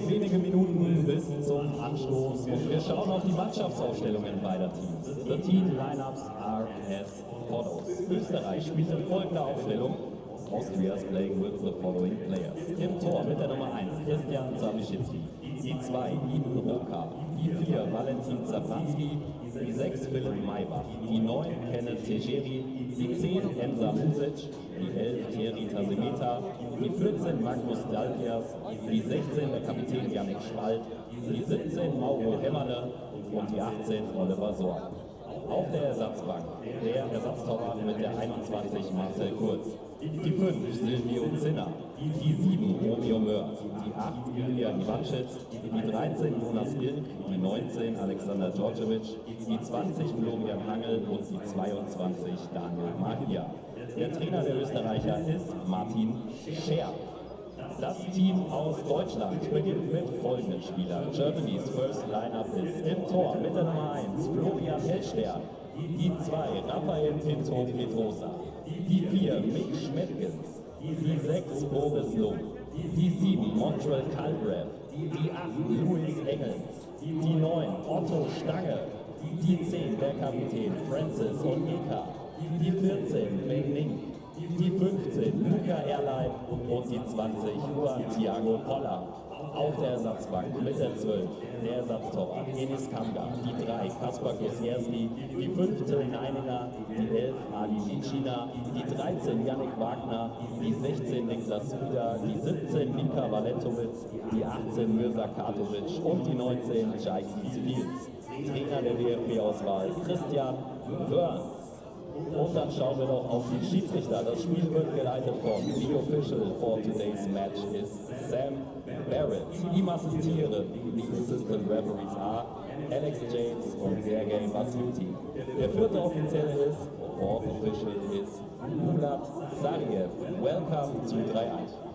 wenige Minuten bis zum Anstoß und wir schauen auf die Mannschaftsaufstellungen beider Teams. The team lineups are as follows. Österreich spielt in folgender Aufstellung. Austria is playing with the following players. Im Tor mit der Nummer 1 Christian Zawischinski, die 2 Ivan Roka, die 4 Valentin Zapanski, die 6 Philipp Maybach, die 9 Kenneth Tejeri, die 10 Enza Music, die 11 Thierry Tasemeta, die 14 Magnus Dalpias, die 16 der Kapitän Yannick Spalt, die 17 Mauro Hemmerle und die 18 Oliver Sorg. Auf der Ersatzbank der Ersatztorwart mit der 21 Marcel Kurz, die 5 Silvio Zinner, die 7 Romeo Mörth, die 8 Ilya Ivanschitz, die 13 Jonas Ilk, die 19 Alexander Djordjevic, die 20 Florian Hangel und die 22 Daniel Mahia. Der Trainer der Österreicher ist Martin Scher. Das Team aus Deutschland beginnt mit folgenden Spielern. Germany's first lineup ist im Tor mit der Nummer 1 Florian Hellstern, die 2 Raphael Pinto Petrosa, die 4 Mick Schmettgens, die 6 Boris Lung, die 7 Montreal Calbreath, die 8 Luis Engels, die 9 Otto Stange, die 10 der Kapitän Francis Onyeka, die 14 Meng Ning, die 15 Luca Erlein und die 20 Juan Thiago Poller. Auf der Ersatzbank mit der 12 der Ersatztorwart Enis Kamga, die 3 Kaspar Kosierski, die 15 Neininger, die 11 Ali Licina, die 13 Yannick Wagner, die 16 Niklas Suda, die 17 Mika Valentowitz, die 18 Mirza Katovic und die 19 Jaiki Spiels. Trainer der DFB-Auswahl Christian Wörns. Und dann schauen wir noch auf die Schiedsrichter. Das Spiel wird geleitet von The Official for today's match is Sam Barrett. Ihm assistieren die Assistant Referees are Alex James und Sergei Vasiuti. Der vierte Offizielle ist, Fourth Official ist Mulat Sariev. Welcome zu 3-1.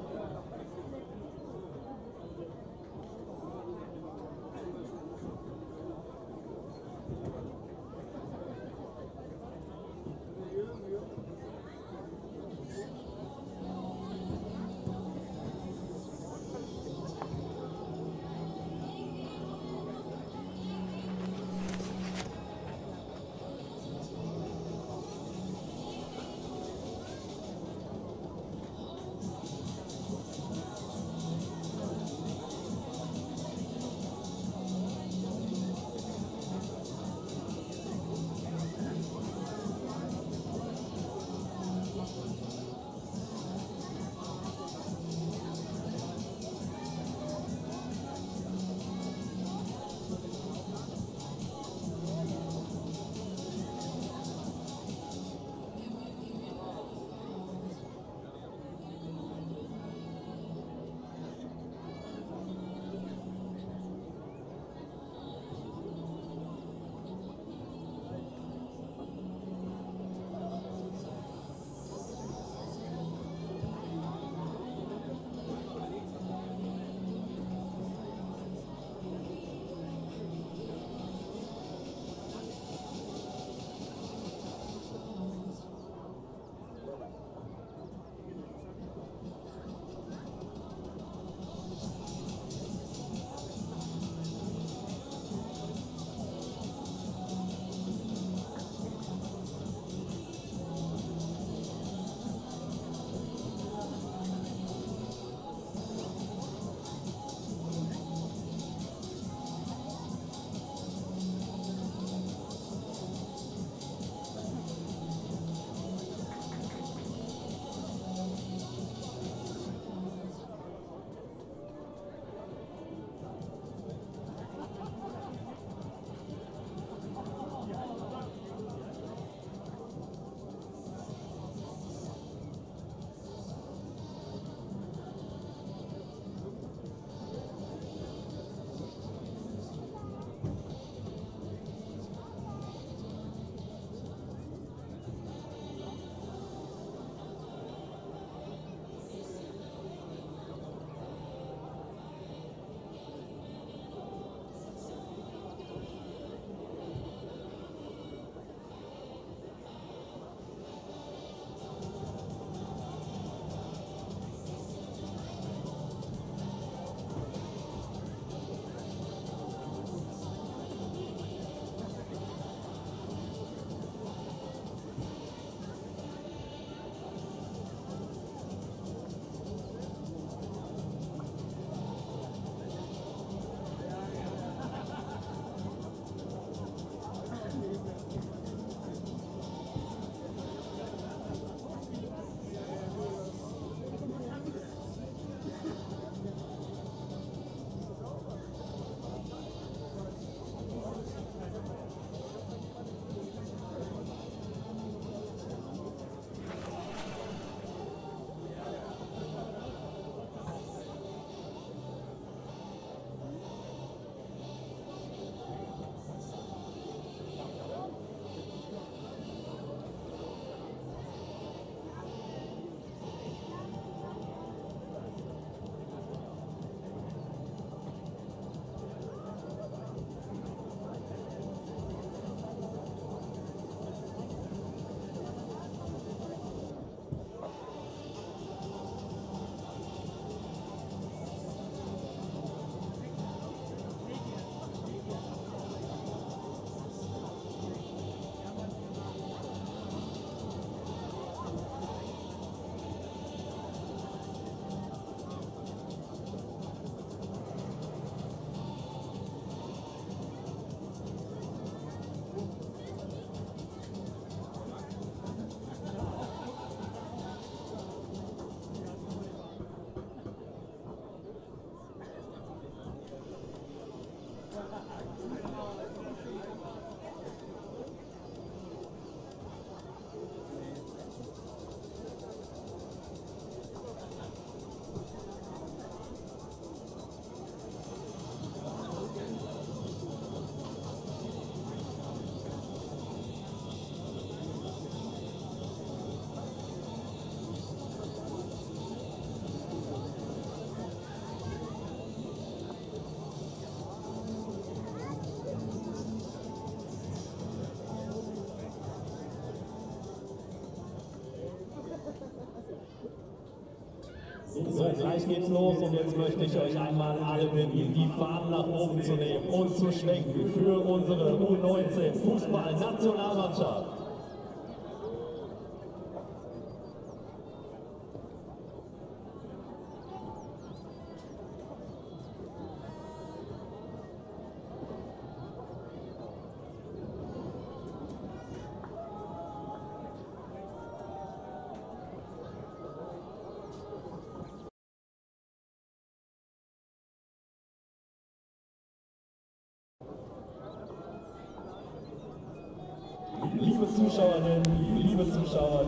So, gleich geht's los und jetzt möchte ich euch einmal alle bitten, die Fahnen nach oben zu nehmen und zu schwenken für unsere U19 Fußball-Nationalmannschaft.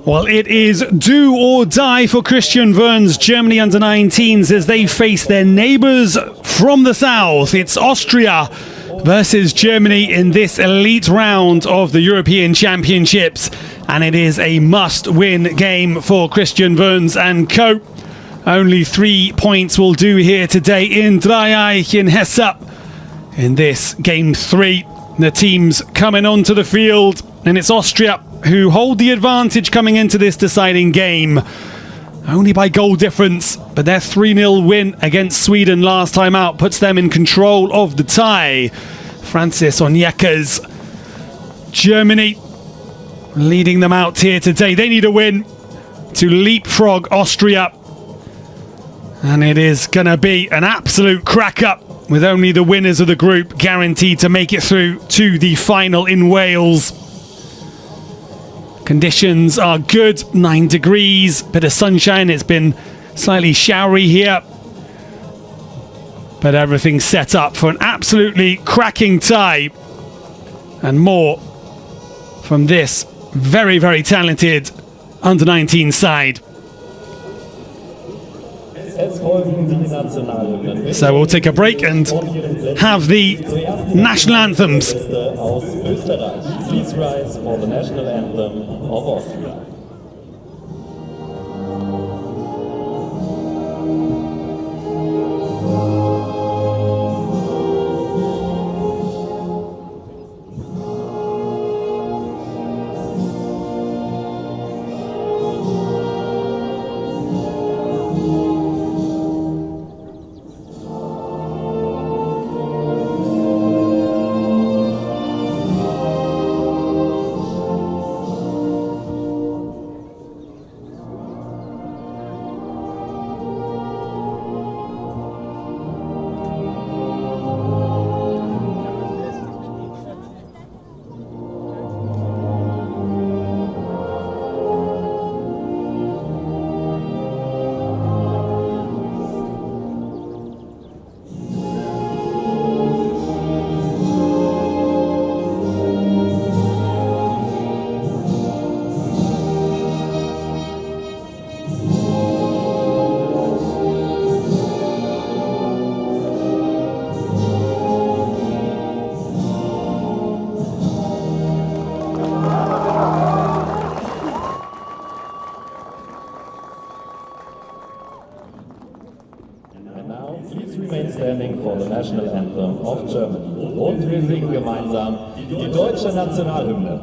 Well, it is do or die for Christian Wern's Germany under-19s as they face their neighbours from the south. It's Austria versus Germany in this elite round of the European Championships, and it is a must-win game for Christian Wern's and co. Only 3 points will do here today in Dreieich in Hesse. In this game 3, the teams coming onto the field, and it's Austria who hold the advantage coming into this deciding game. Only by goal difference, but their 3-0 win against Sweden last time out puts them in control of the tie. Francis Onyeka's Germany leading them out here today. They need a win to leapfrog Austria. And it is going to be an absolute crack-up with only the winners of the group guaranteed to make it through to the final in Wales. Conditions are good, 9 degrees, bit of sunshine. It's been slightly showery here, but everything's set up for an absolutely cracking tie. And more from this very, very talented under-19 side. So we'll take a break and have the national anthems. Please rise for the national anthem of Austria. Please remain standing for the national anthem of Germany. Und wir singen gemeinsam die deutsche Nationalhymne.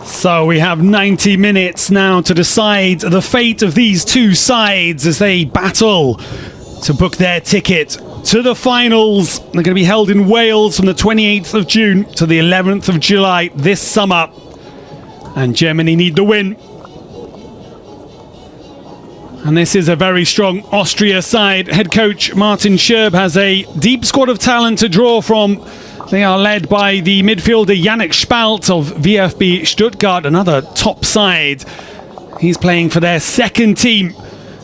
So we have 90 minutes now to decide the fate of these two sides as they battle to book their ticket to the finals. They're going to be held in Wales from the 28th of June to the 11th of July this summer. And Germany need the win. And this is a very strong Austria side. Head coach Martin Scherb has a deep squad of talent to draw from. They are led by the midfielder Yannick Spalt of VfB Stuttgart, another top side. He's playing for their second team.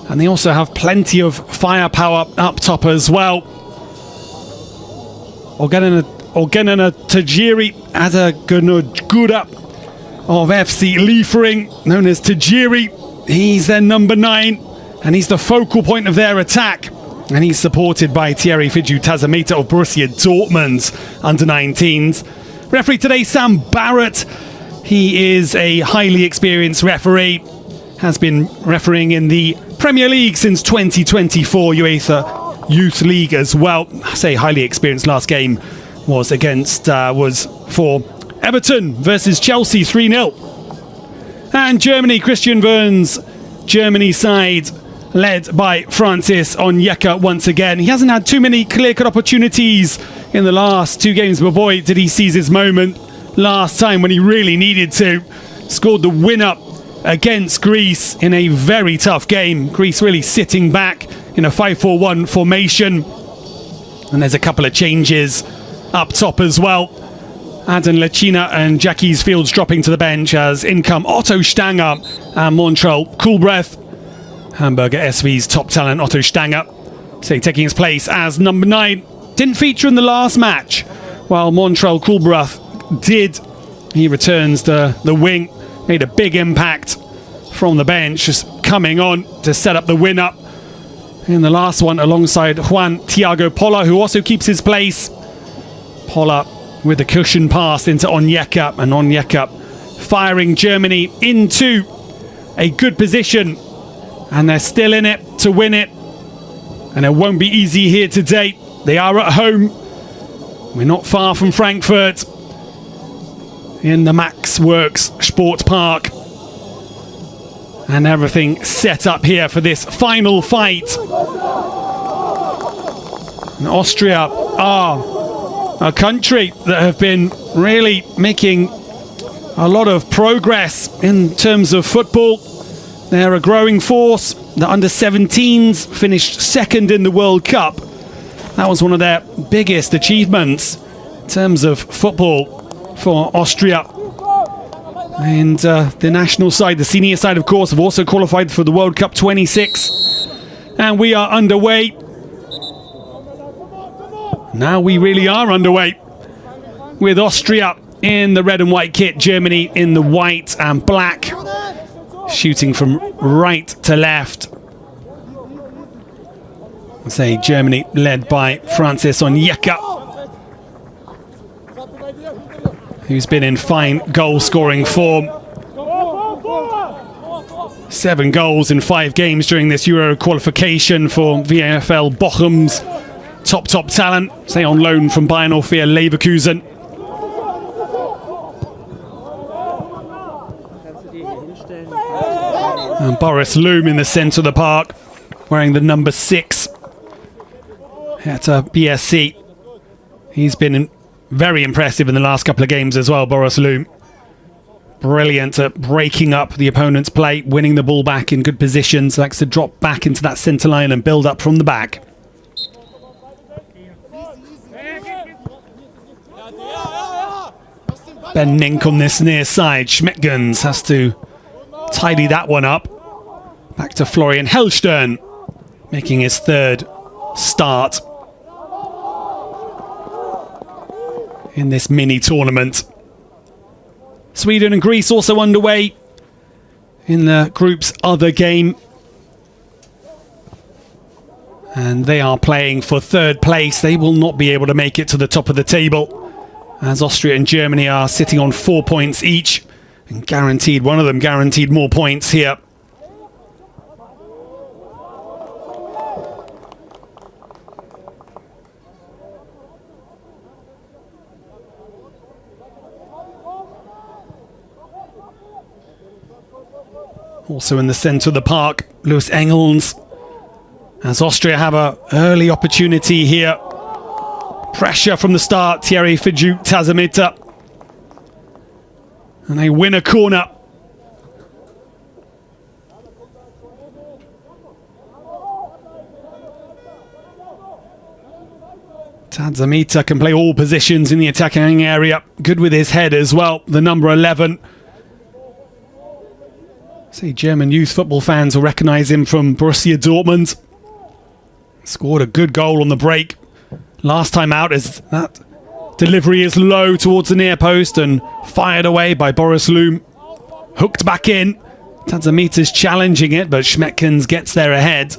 And they also have plenty of firepower up top as well. Orgenana Tajiri Adagurugura of FC Liefering, known as Tajiri. He's their number 9, and he's the focal point of their attack. And he's supported by Thierry Fidju Tazamita of Borussia Dortmund's Under-19s. Referee today, Sam Barrett. He is a highly experienced referee. Has been refereeing in the Premier League since 2024, UEFA Youth League as well. I say highly experienced. Last game was for Everton versus Chelsea 3-0. And Germany, Christian Wern's Germany side, led by Francis Onyeka once again. He hasn't had too many clear-cut opportunities in the last 2 games, but boy, did he seize his moment last time when he really needed to. Scored the win-up against Greece in a very tough game. Greece really sitting back in a 5-4-1 formation. And there's a couple of changes up top as well. Aden Lechina and Jacques Fields dropping to the bench as in come Otto Stanger and Montrell Coolbreath. Hamburger SV's top talent Otto Stanger taking his place as number 9. Didn't feature in the last match, while Montrell Coolbreath did. He returns the wing, made a big impact from the bench, just coming on to set up the win up in the last one alongside Juan Thiago Pola, who also keeps his place. Pola with the cushion pass into Onyeka, and Onyeka firing Germany into a good position, and they're still in it to win it, and it won't be easy here today. They are at home. We're not far from Frankfurt in the Max Works Sport Park, and everything set up here for this final fight. And Austria are a country that have been really making a lot of progress in terms of football. They're a growing force. The under-17s finished second in the World Cup. That was one of their biggest achievements in terms of football for Austria. And the national side, the senior side, of course, have also qualified for the World Cup 26. And we are underway. Now we really are underway with Austria in the red and white kit, Germany in the white and black, shooting from right to left. I say Germany led by Francis Onyeka, who's been in fine goal-scoring form. 7 goals in 5 games during this Euro qualification for VfL Bochum's top talent, say on loan from Bayern 04 Leverkusen. And Boris Loom in the centre of the park, wearing the number 6 at BSC. He's been very impressive in the last couple of games as well, Boris Loom. Brilliant at breaking up the opponent's play, winning the ball back in good positions, likes to drop back into that centre line and build up from the back. Ben Nink on this near side. Schmetgens has to tidy that one up. Back to Florian Hellstern, making his 3rd start in this mini tournament. Sweden and Greece also underway in the group's other game. And they are playing for 3rd place. They will not be able to make it to the top of the table, as Austria and Germany are sitting on 4 points each, and guaranteed, one of them guaranteed more points here. Also in the centre of the park, Lewis Engels as Austria have an early opportunity here. Pressure from the start, Thierry Fidjou, Tazamita. And they win a corner. Tazamita can play all positions in the attacking area. Good with his head as well, the number 11. See, German youth football fans will recognise him from Borussia Dortmund. Scored a good goal on the break. Last time out, as that delivery is low towards the near post and fired away by Boris Loom. Hooked back in. Tazamita's challenging it, but Schmetkens gets there ahead.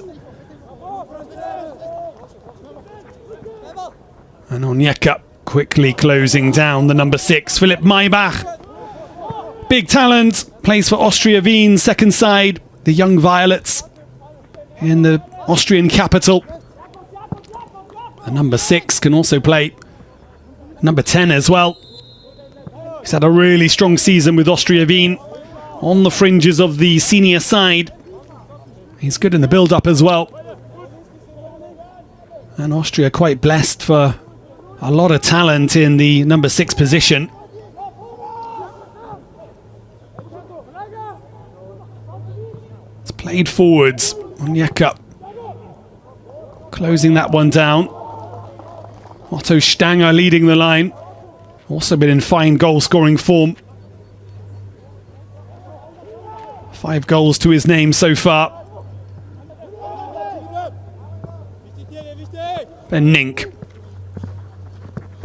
And Onyeka quickly closing down the number 6, Philipp Maybach. Big talent, plays for Austria Wien, second side, the Young Violets in the Austrian capital. The number 6 can also play number 10 as well. He's had a really strong season with Austria Wien on the fringes of the senior side. He's good in the build-up as well. And Austria quite blessed for a lot of talent in the number 6 position. It's played forwards. Onyeka closing that one down. Otto Stanger leading the line. Also been in fine goal-scoring form. 5 goals to his name so far. Ben Nink.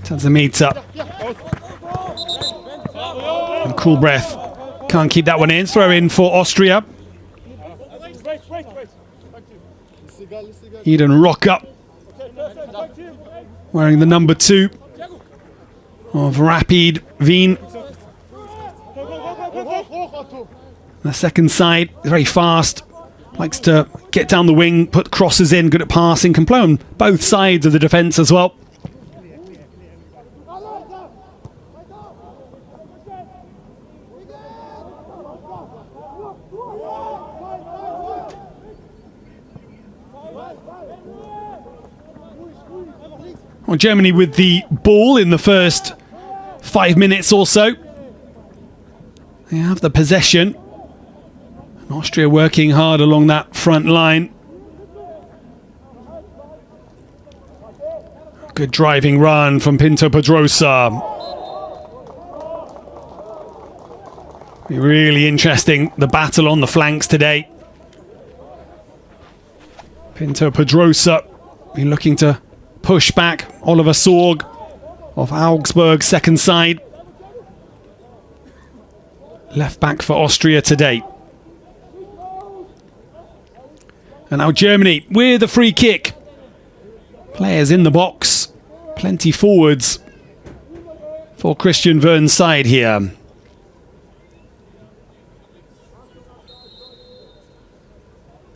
Tazamita. And Cool Breath can't keep that one in. Throw in for Austria. Eden Rocker, wearing the number 2 of Rapid Wien. The second side, very fast. Likes to get down the wing, put crosses in, good at passing, can play on both sides of the defence as well. Well, Germany with the ball in the first 5 minutes or so. They have the possession. And Austria working hard along that front line. Good driving run from Pinto Pedrosa. Be really interesting, the battle on the flanks today. Pinto Pedrosa be looking to push back Oliver Sorg of Augsburg, second side. Left back for Austria today. And now Germany with a free kick. Players in the box. Plenty forwards for Christian Wern's side here.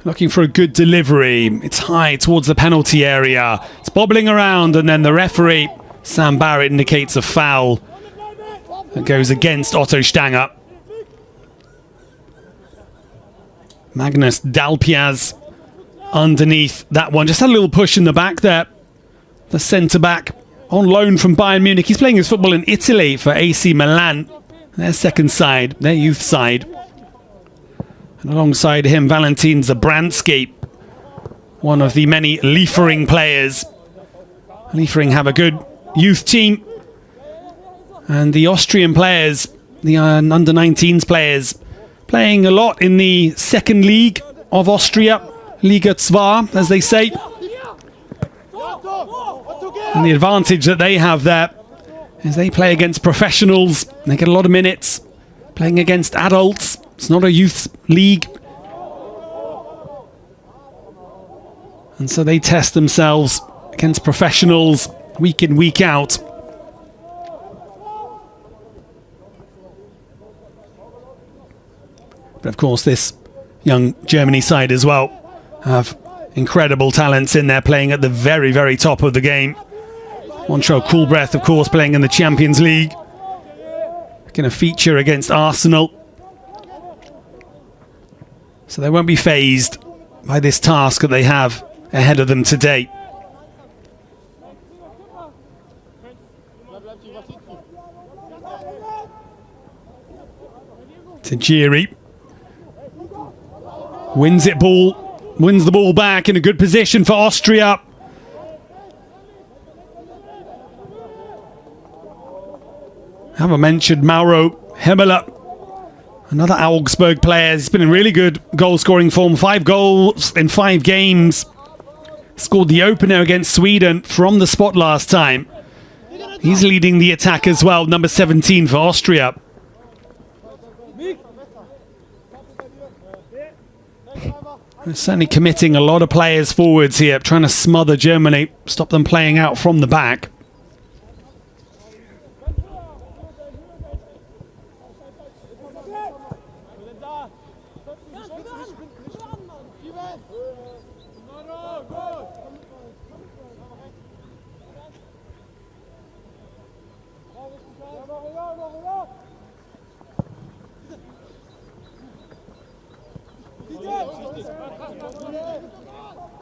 Looking for a good delivery. It's high towards the penalty area. It's bobbling around, and then the referee, Sam Barrett, indicates a foul that goes against Otto Stanger. Magnus Dalpiaz underneath that one. Just had a little push in the back there. The centre-back on loan from Bayern Munich. He's playing his football in Italy for AC Milan. Their second side, their youth side. And alongside him, Valentin Zabransky, one of the many Liefering players. Liefering have a good youth team. And the Austrian players, the under-19s players, playing a lot in the second league of Austria, Liga 2, as they say. And the advantage that they have there is they play against professionals. They get a lot of minutes playing against adults. It's not a youth league. And so they test themselves against professionals week in, week out. But of course, this young Germany side as well have incredible talents in there playing at the very, very top of the game. Montreux Coolbreath, of course, playing in the Champions League. Going to feature against Arsenal. So they won't be fazed by this task that they have ahead of them today. Tajiri wins the ball back in a good position for Austria. Haven't mentioned Mauro Hemela, another Augsburg player. He's been in really good goal-scoring form. 5 goals in 5 games. Scored the opener against Sweden from the spot last time. He's leading the attack as well, number 17 for Austria. They're certainly committing a lot of players forwards here, trying to smother Germany, stop them playing out from the back.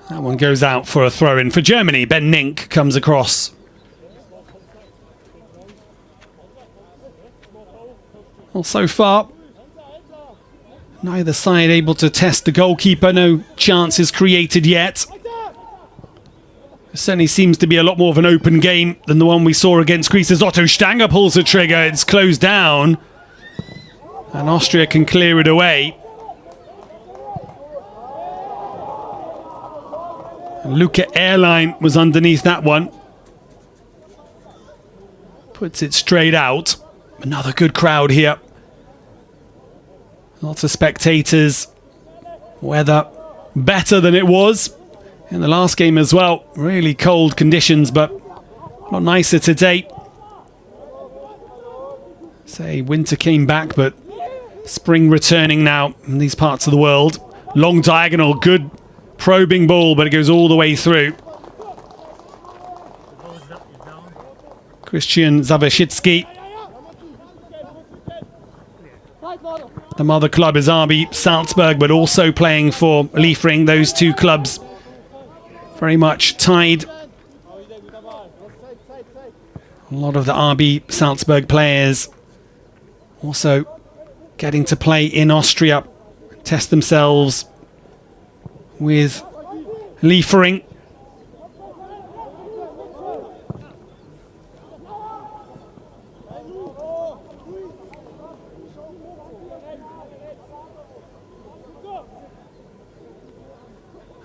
That one goes out for a throw-in for Germany. Ben Nink comes across. Well, so far, neither side able to test the goalkeeper. No chances created yet. It certainly seems to be a lot more of an open game than the one we saw against Greece as Otto Stanger pulls the trigger. It's closed down. And Austria can clear it away. Luca Airline was underneath that one. Puts it straight out. Another good crowd here. Lots of spectators. Weather better than it was in the last game as well. Really cold conditions, but a lot nicer today. Say winter came back, but spring returning now in these parts of the world. Long diagonal, good probing ball, but it goes all the way through. Christian Zawashitsky. The mother club is RB Salzburg, but also playing for Liefering. Those two clubs very much tied. A lot of the RB Salzburg players also getting to play in Austria, test themselves with Liefering.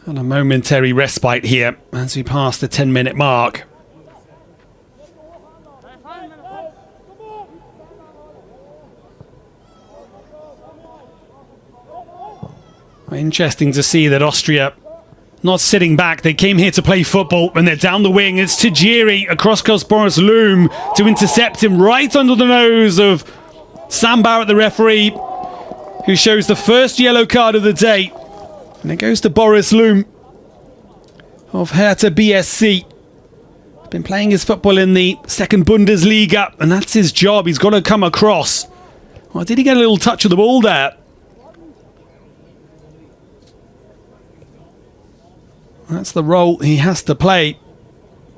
And a momentary respite here as we pass the 10-minute mark. Interesting to see that Austria not sitting back. They came here to play football and they're down the wing. It's Tajiri across Boris Loom to intercept him right under the nose of Sam Barrett, the referee, who shows the first yellow card of the day. And it goes to Boris Loom of Hertha BSC. He's been playing his football in the second Bundesliga, and that's his job. He's got to come across. Well, did he get a little touch of the ball there? That's the role he has to play.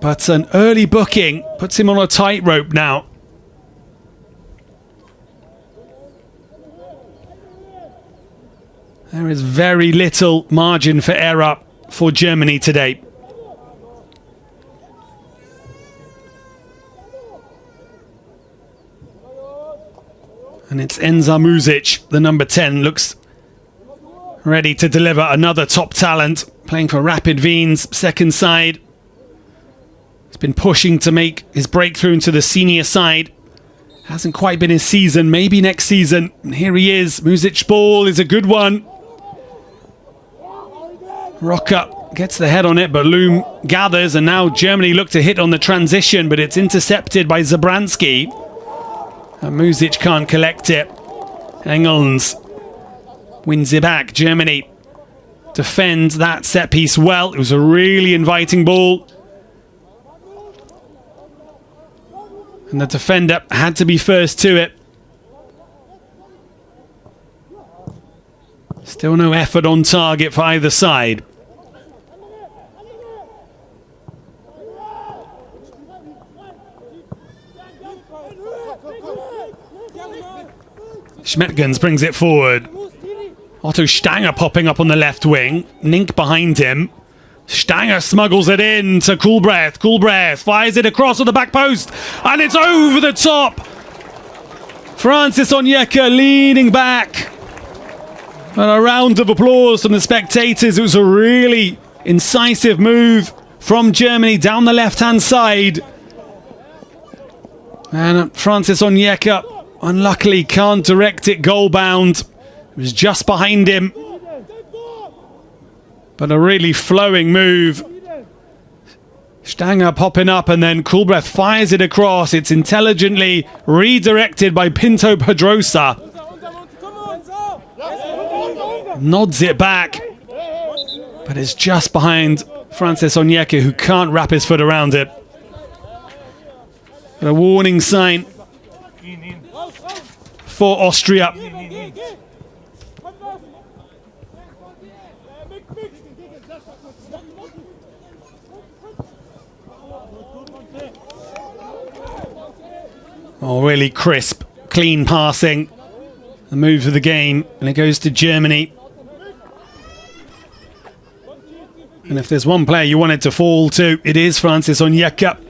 But an early booking puts him on a tightrope now. There is very little margin for error for Germany today. And it's Enza Muzic, the number 10, looks ready to deliver. Another top talent, playing for Rapid Wien's second side. He's been pushing to make his breakthrough into the senior side. Hasn't quite been his season, maybe next season. And here he is. Muzic's ball is a good one. Rocker gets the head on it, but Loom gathers, and now Germany look to hit on the transition, but it's intercepted by Zabransky. And Muzic can't collect it. Engels wins it back. Germany defends that set piece well. It was a really inviting ball. And the defender had to be first to it. Still no effort on target for either side. Schmetgens brings it forward. Otto Stanger popping up on the left wing. Nink behind him. Stanger smuggles it in to Kulbreath. Kulbreath fires it across on the back post. And it's over the top. Francis Onyeka leaning back. And a round of applause from the spectators. It was a really incisive move from Germany down the left-hand side. And Francis Onyeka unluckily can't direct it goal bound. It was just behind him. But a really flowing move. Stanger popping up and then Kulbreath fires it across. It's intelligently redirected by Pinto Pedrosa. Nods it back. But it's just behind Francis Onyeka, who can't wrap his foot around it. A warning sign for Austria. Oh, really crisp, clean passing. The move of the game, and it goes to Germany. And if there's one player you want it to fall to, it is Francis Onyeka.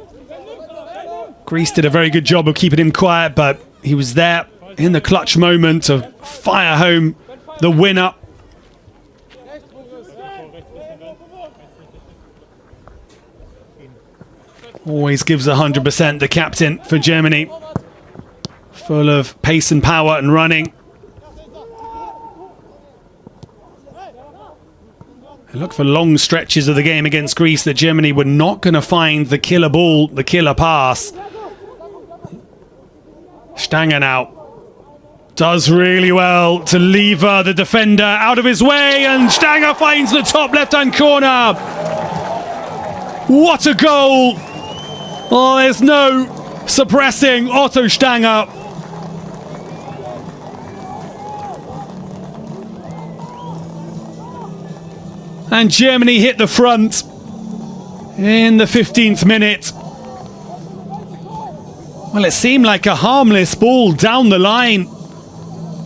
Greece did a very good job of keeping him quiet, but he was there in the clutch moment to fire home the winner. Always gives 100%, the captain for Germany. Full of pace and power and running. I look for long stretches of the game against Greece that Germany were not going to find the killer ball, the killer pass. Stanger now does really well to lever the defender out of his way, and Stanger finds the top left-hand corner. What a goal! Oh, there's no suppressing Otto Stanger. And Germany hit the front in the 15th minute. Well, it seemed like a harmless ball down the line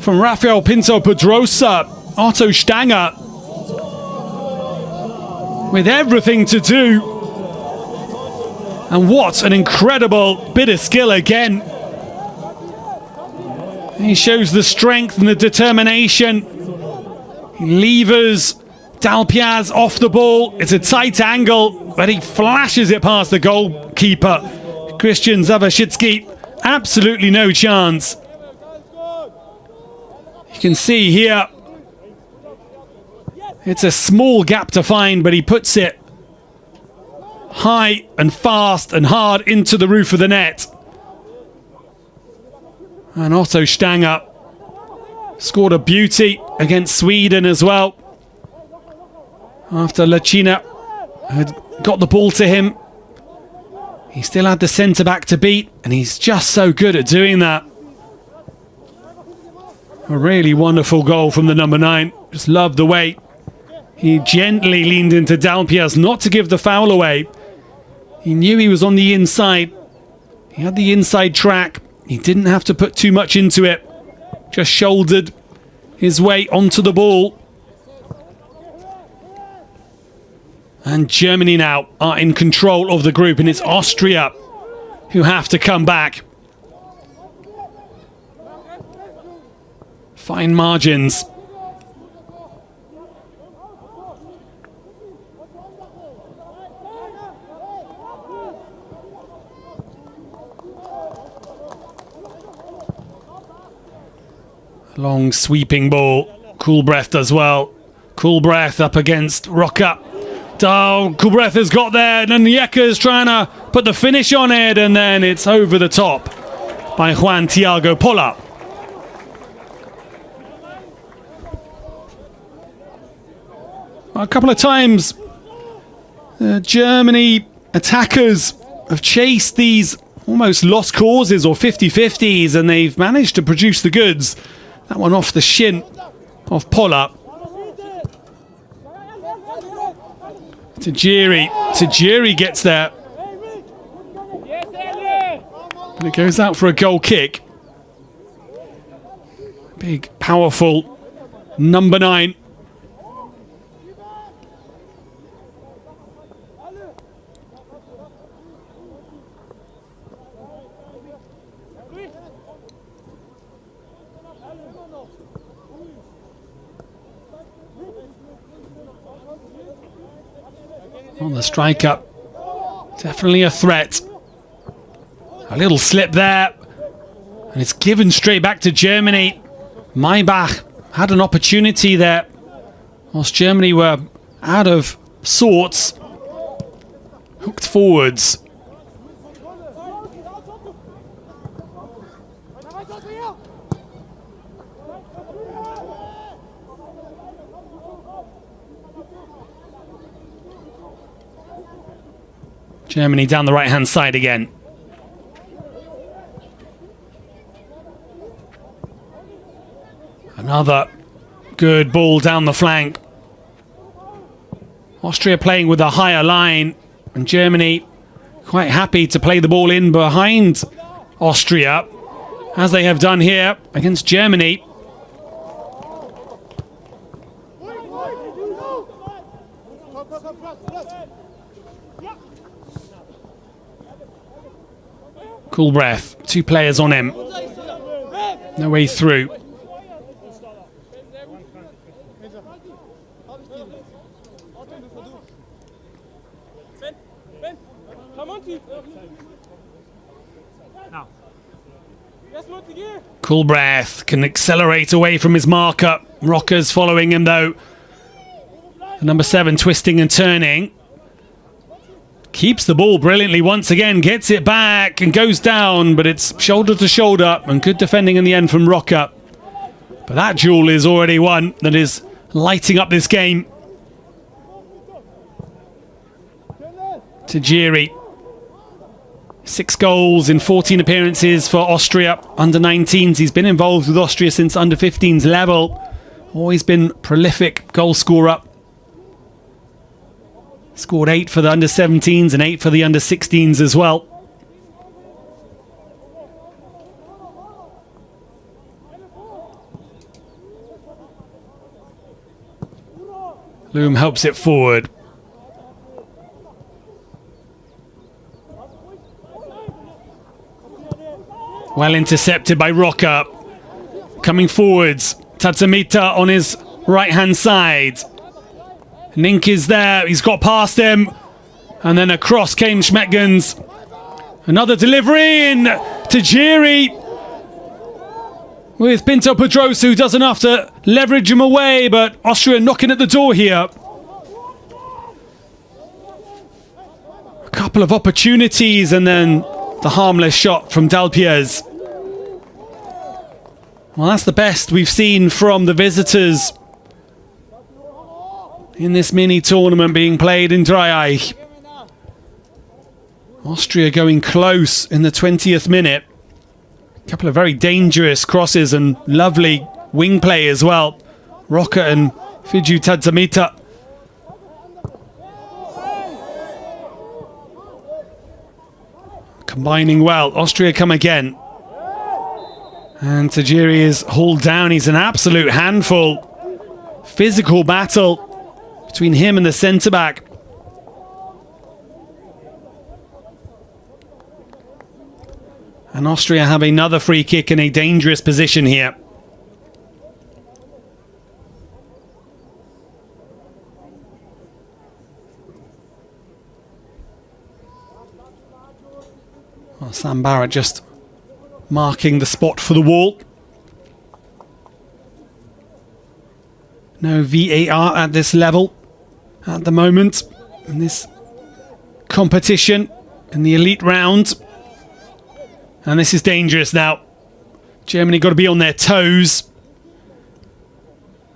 from Rafael Pinto Pedrosa. Otto Stanger with everything to do. And what an incredible bit of skill again. He shows the strength and the determination. He levers Dalpiaz off the ball. It's a tight angle, but he flashes it past the goalkeeper, Christian Zawaszczycki. Absolutely no chance. You can see here, it's a small gap to find, but he puts it high and fast and hard into the roof of the net. And Otto Stanger scored a beauty against Sweden as well. After Lacina had got the ball to him, he still had the centre-back to beat, and he's just so good at doing that. A really wonderful goal from the number 9. Just love the way he gently leaned into Dalpiaz, not to give the foul away. He knew he was on the inside. He had the inside track. He didn't have to put too much into it. Just shouldered his way onto the ball. And Germany now are in control of the group, and it's Austria who have to come back. Fine margins. Long sweeping ball. Kulbreath does well. Kulbreath up against Roca. Oh, Kulbreath has got there, and Onyeka is trying to put the finish on it, and then it's over the top by Juan Thiago Pola. A couple of times, Germany attackers have chased these almost lost causes or 50-50s, and they've managed to produce the goods. That one off the shin of Pola. Tajiri gets there. And it goes out for a goal kick. Big, powerful number 9. Well, the striker, definitely a threat. A little slip there, and it's given straight back to Germany. Maybach had an opportunity there, whilst Germany were out of sorts. Hooked forwards. Germany down the right-hand side again. Another good ball down the flank. Austria playing with a higher line, and Germany quite happy to play the ball in behind Austria, as they have done here against Germany. Cool breath. 2 players on him. No way through. Cool breath. Can accelerate away from his marker. Rockers following him though. Number 7 twisting and turning. Keeps the ball brilliantly once again, gets it back and goes down, but it's shoulder to shoulder, and good defending in the end from Rocker. But that duel is already one that is lighting up this game. Tajiri. 6 goals in 14 appearances for Austria. Under-19s, he's been involved with Austria since under-15s level. Always been prolific goal scorer. Scored 8 for the under-17s and 8 for the under-16s as well. Loom helps it forward. Well intercepted by Rocker. Coming forwards. Tatsumita on his right-hand side. Nink is there, he's got past him, and then across came Schmetgens. Another delivery in Tajiri with Pinto Pedrosa, who does enough to leverage him away, but Austria knocking at the door here. A couple of opportunities and then the harmless shot from Dalpiez. Well, that's the best we've seen from the visitors in this mini tournament being played in Dreieich. Austria going close in the 20th minute. A couple of very dangerous crosses and lovely wing play as well. Rocker and Fiju Tatsumita. Combining well. Austria come again. And Tajiri is hauled down. He's an absolute handful. Physical battle between him and the centre-back. And Austria have another free kick in a dangerous position here. Well, Sam Barrett just marking the spot for the wall. No VAR at this level at the moment in this competition in the elite round. And this is dangerous now. Germany got to be on their toes.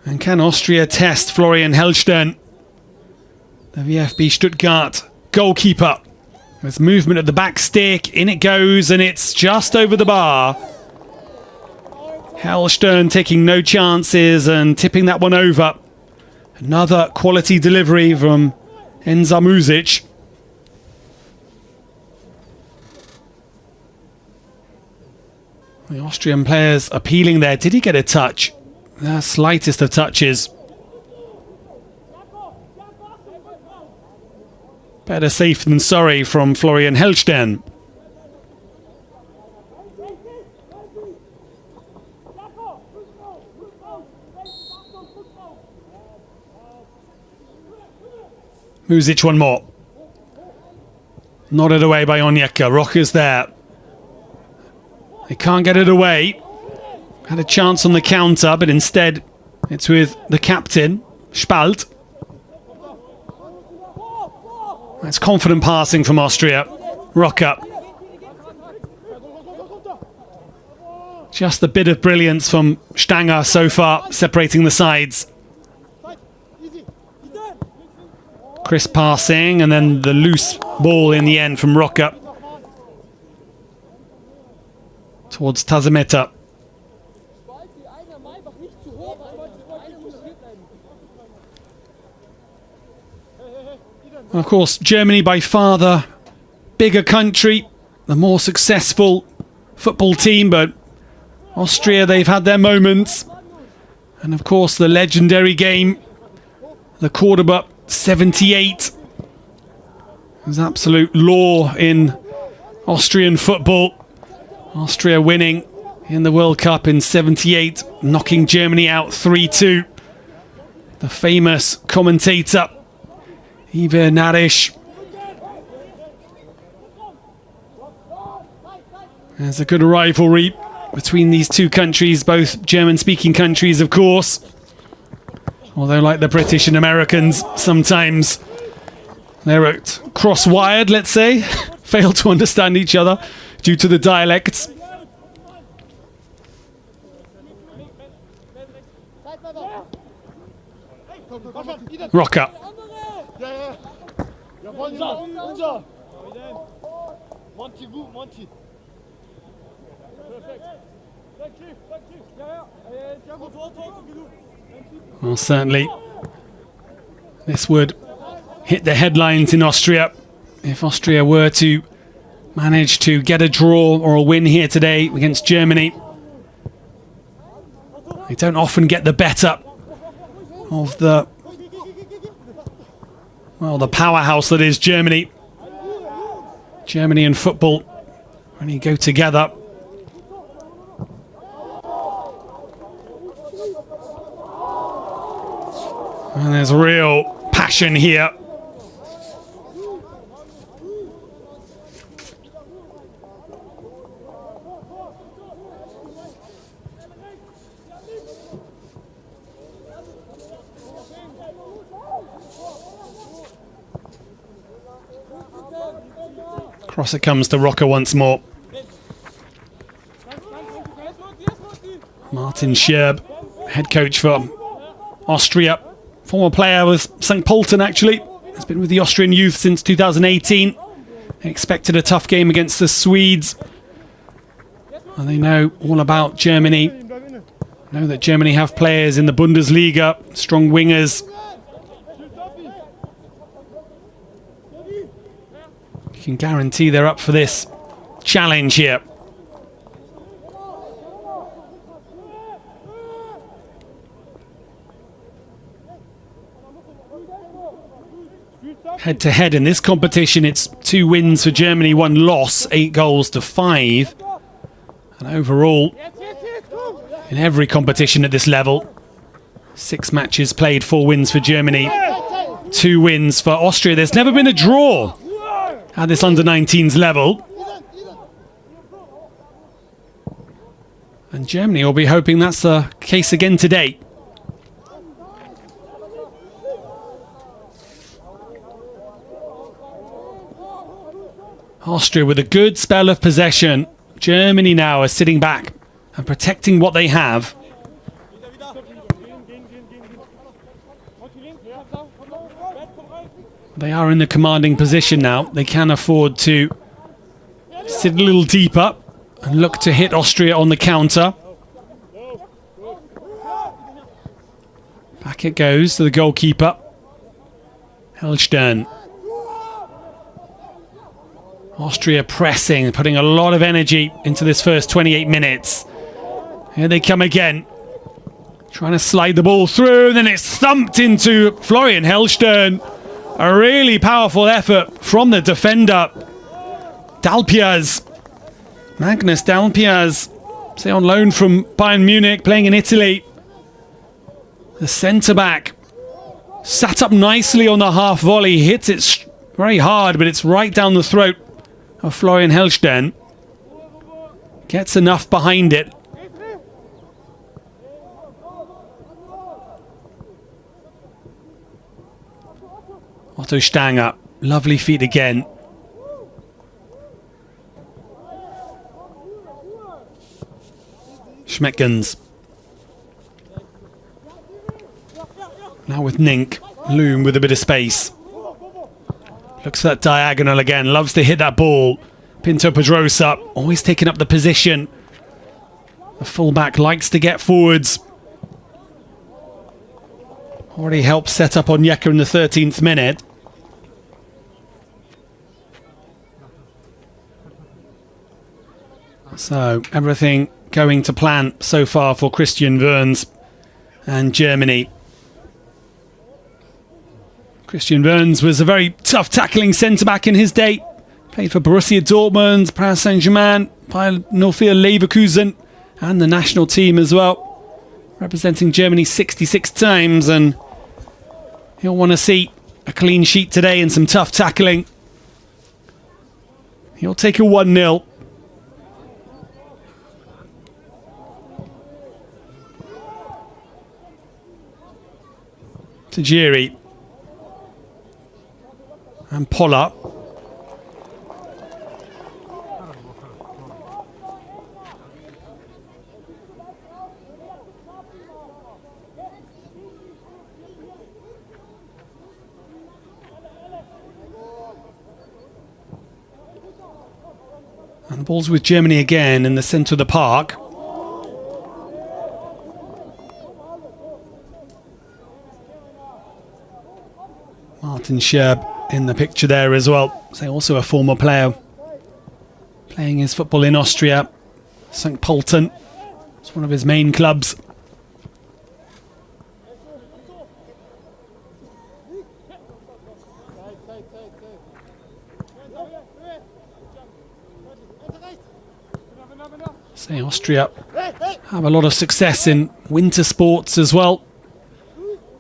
And can Austria test Florian Hellstern, the VfB Stuttgart goalkeeper? There's movement at the back stick, in it goes, and it's just over the bar. Hellstern taking no chances and tipping that one over. Another quality delivery from Enza Muzic. The Austrian players appealing there. Did he get a touch? The slightest of touches. Better safe than sorry from Florian Hellstern. Muzic one more. Nodded away by Onyeka. Rocha's there. They can't get it away. Had a chance on the counter, but instead it's with the captain, Spalt. That's confident passing from Austria. Rocha. Just a bit of brilliance from Stanger so far, separating the sides. Crisp passing, and then the loose ball in the end from Rocha towards Tazameta. Of course, Germany by far the bigger country, the more successful football team, but Austria, they've had their moments. And of course, the legendary game, the Cordoba 78. There's absolute law in Austrian football. Austria winning in the World Cup in 78, knocking Germany out 3-2. The famous commentator, Iver Narish. There's a good rivalry between these two countries, both German-speaking countries, of course. Although, like the British and Americans, sometimes they're at cross-wired, let's say, fail to understand each other due to the dialects. Rocha. Well, certainly this would hit the headlines in Austria if Austria were to manage to get a draw or a win here today against Germany. They don't often get the better of the powerhouse that is Germany. Germany and football really go together. And there's real passion here. Cross it comes to Rocha once more. Martin Scherb, head coach for Austria. Former player with St. Pölten, actually. Has been with the Austrian youth since 2018. They expected a tough game against the Swedes. And they know all about Germany. Know that Germany have players in the Bundesliga, strong wingers. You can guarantee they're up for this challenge here. Head-to-head in this competition, it's 2 wins for Germany, 1 loss, 8 goals to 5. And overall, in every competition at this level, 6 matches played, 4 wins for Germany, 2 wins for Austria. There's never been a draw at this under-19s level. And Germany will be hoping that's the case again today. Austria with a good spell of possession. Germany now are sitting back and protecting what they have. They are in the commanding position now. They can afford to sit a little deeper and look to hit Austria on the counter. Back it goes to the goalkeeper, Hellstern. Austria pressing, putting a lot of energy into this first 28 minutes. Here they come again. Trying to slide the ball through, then it's thumped into Florian Hellstern. A really powerful effort from the defender. Dalpiaz. Magnus Dalpiaz, say on loan from Bayern Munich, playing in Italy. The centre-back sat up nicely on the half volley, hits it very hard, but it's right down the throat of Florian Hellstern. Gets enough behind it. Otto Stanger, lovely feet again. Schmeckens. Now with Nink. Loom with a bit of space. Looks for that diagonal again. Loves to hit that ball. Pinto Pedrosa always taking up the position. The fullback likes to get forwards. Already helped set up Onyeka in the 13th minute. So everything going to plan so far for Christian Wörns and Germany. Christian Wörns was a very tough tackling centre-back in his day. Played for Borussia Dortmund, Paris Saint-Germain, Northfield Leverkusen and the national team as well. Representing Germany 66 times, and he'll want to see a clean sheet today and some tough tackling. He'll take a 1-0. Tajiri and Polla. And the ball's with Germany again in the centre of the park. Martin Scherb in the picture there as well. So also a former player playing his football in Austria. St. Pölten. It's one of his main clubs. Say Austria have a lot of success in winter sports as well.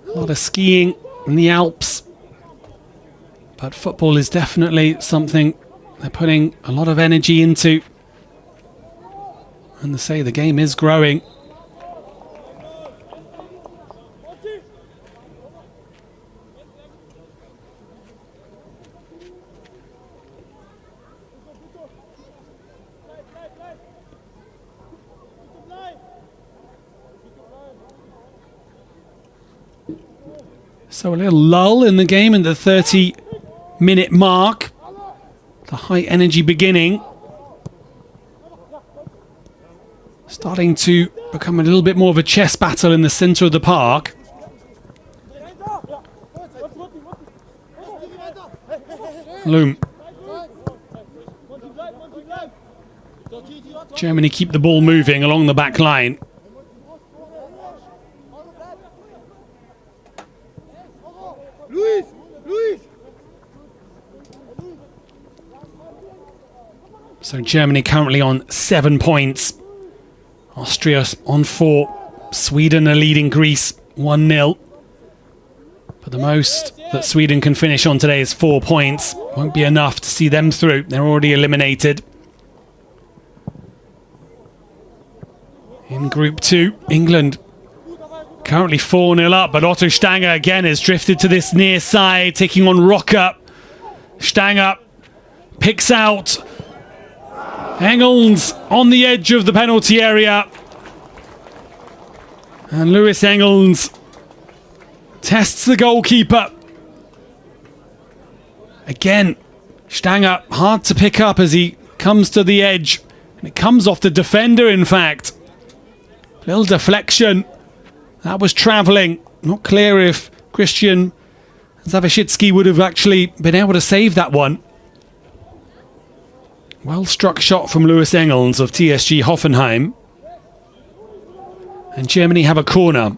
A lot of skiing in the Alps. But football is definitely something they're putting a lot of energy into. And they say the game is growing. So a little lull in the game in the 30-minute mark. The high energy beginning. Starting to become a little bit more of a chess battle in the centre of the park. Loom. Germany keep the ball moving along the back line. So Germany currently on 7 points. Austria on 4. Sweden are leading Greece 1-0. But the most that Sweden can finish on today is 4 points. Won't be enough to see them through. They're already eliminated. In Group 2, England currently 4-0 up, but Otto Stanger again has drifted to this near side, taking on Rocker. Stanger picks out Engels on the edge of the penalty area. And Lewis Engels tests the goalkeeper. Again, Stanger hard to pick up as he comes to the edge. And it comes off the defender, in fact. Little deflection. That was travelling. Not clear if Christian Zawadzki would have actually been able to save that one. Well struck shot from Lewis Engels of TSG Hoffenheim. And Germany have a corner.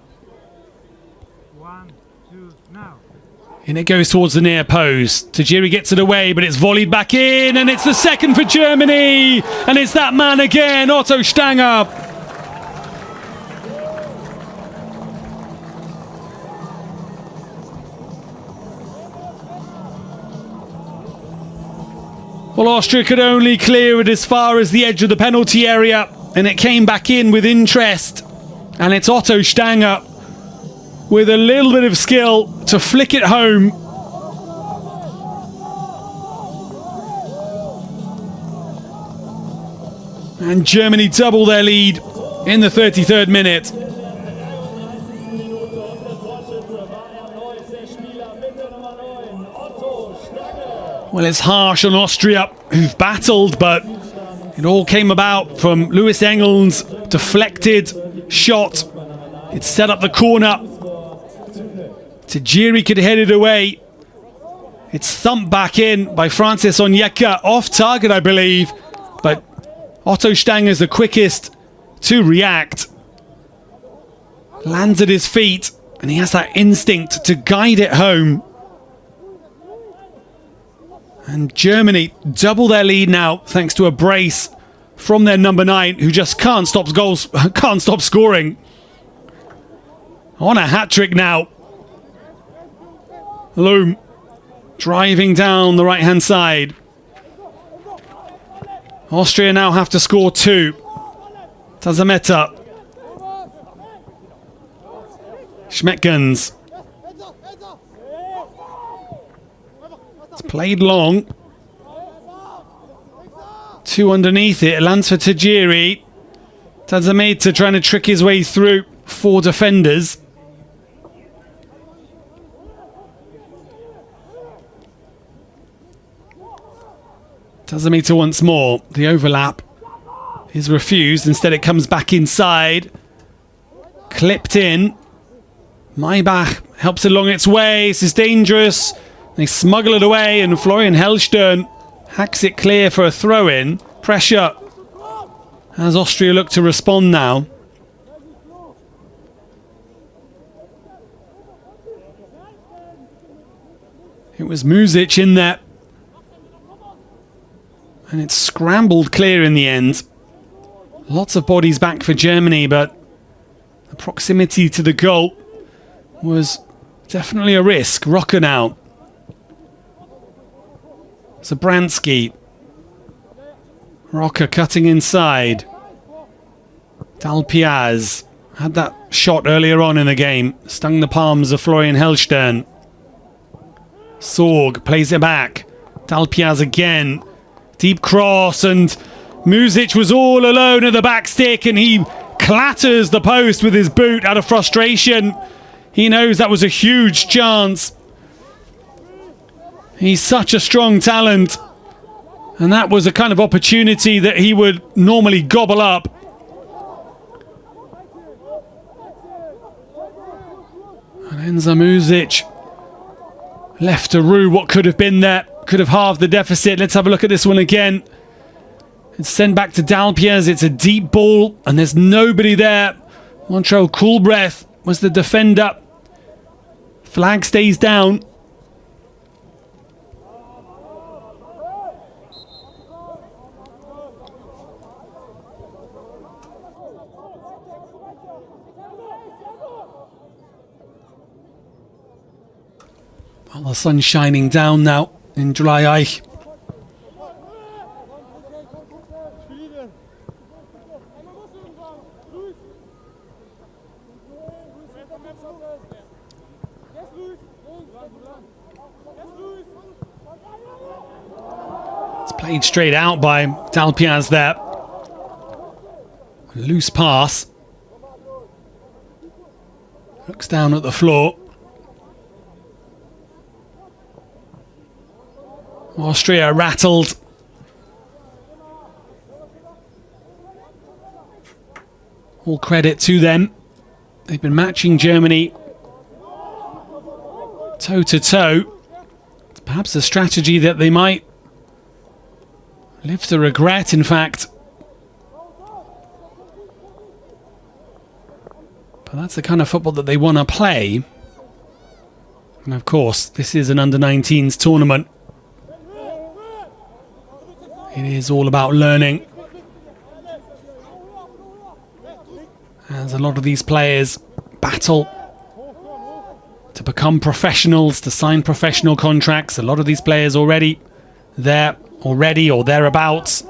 And it goes towards the near post. Tajiri gets it away, but it's volleyed back in, and it's the second for Germany! And it's that man again, Otto Stanger! Well, Austria could only clear it as far as the edge of the penalty area, and it came back in with interest. And it's Otto Stanger with a little bit of skill to flick it home. And Germany double their lead in the 33rd minute. Well, it's harsh on Austria, who've battled, but it all came about from Lewis Engels' deflected shot. It set up the corner. Tajiri could head it away. It's thumped back in by Francis Onyeka, off target, I believe. But Otto Stanger's the quickest to react. Lands at his feet, and he has that instinct to guide it home. And Germany double their lead now, thanks to a brace from their number 9, who just can't stop scoring. On a hat-trick now. Loom driving down the right-hand side. Austria now have to score 2. Tazameta. Schmeckgens. It's played long. 2 underneath it. It lands for Tajiri. Tazameta trying to trick his way through 4 defenders. Tazameta once more. The overlap is refused. Instead it comes back inside. Clipped in. Maybach helps along its way. This is dangerous. They smuggle it away, and Florian Hellstern hacks it clear for a throw-in. Pressure as Austria look to respond now. It was Muzic in there. And it's scrambled clear in the end. Lots of bodies back for Germany, but the proximity to the goal was definitely a risk. Rocker now. Zabransky. Rocker cutting inside. Dalpiaz had that shot earlier on in the game. Stung the palms of Florian Hellstern. Sorg plays it back. Dalpiaz again. Deep cross, and Muzic was all alone at the back stick, and he clatters the post with his boot out of frustration. He knows that was a huge chance. He's such a strong talent, and that was a kind of opportunity that he would normally gobble up. And Enza Muzic left to rue what could have been there. Could have halved the deficit. Let's have a look at this one again. It's sent back to Dalpiaz. It's a deep ball, and there's nobody there. Montrell Coolbreath was the defender. Flag stays down. Well, the sun's shining down now in Dreieich. It's played straight out by Dalpiaz there. Loose pass. Looks down at the floor. Austria rattled. All credit to them. They've been matching Germany toe to toe. It's perhaps a strategy that they might Live to regret, in fact. But that's the kind of football that they want to play. And of course, this is an under-19s tournament. It is all about learning. As a lot of these players battle to become professionals, to sign professional contracts. A lot of these players already there, already or thereabouts.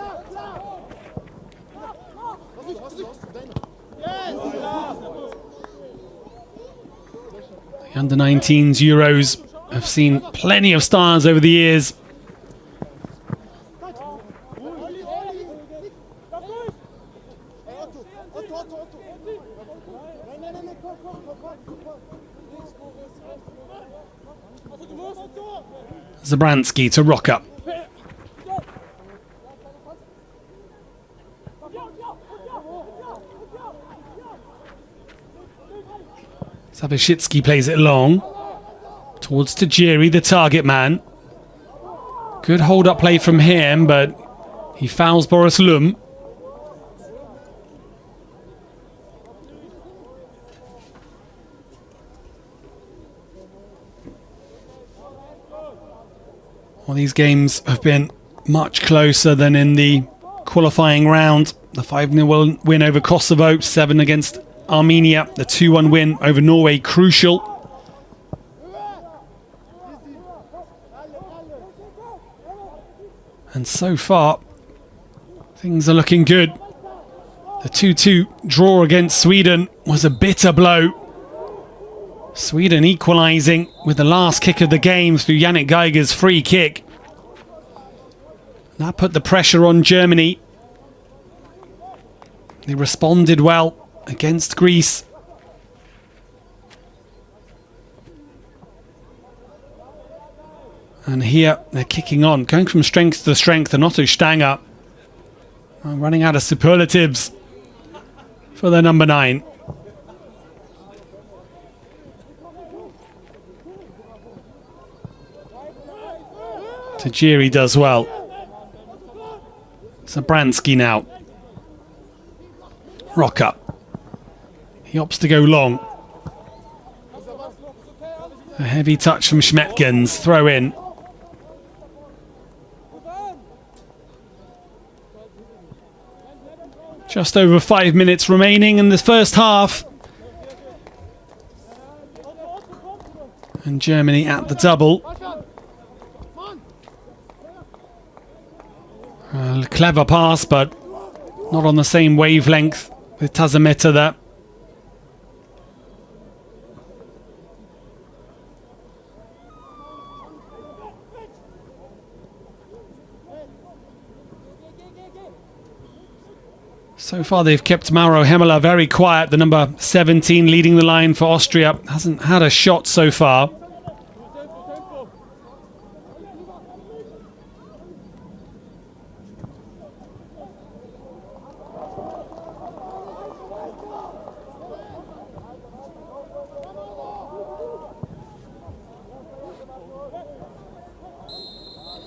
The under-19s Euros have seen plenty of stars over the years. Zabransky to Rocker. Zabashitsky plays it long towards Tajiri, the target man. Good hold-up play from him, but he fouls Boris Lum. Well, these games have been much closer than in the qualifying round. The 5-0 win over Kosovo, 7 against Armenia, the 2-1 win over Norway, crucial. And so far, things are looking good. The 2-2 draw against Sweden was a bitter blow. Sweden equalising with the last kick of the game through Yannick Geiger's free kick. That put the pressure on Germany. They responded well against Greece. And here they're kicking on, going from strength to strength. And Otto Stanger running out of superlatives for their number 9. Tajiri does well. Zabransky now. Rocker. He opts to go long. A heavy touch from Schmetkens. Throw in. Just over 5 minutes remaining in the first half. And Germany at the double. A clever pass, but not on the same wavelength with Tazameta there. So far they've kept Mauro Hemela very quiet. The number 17 leading the line for Austria hasn't had a shot so far.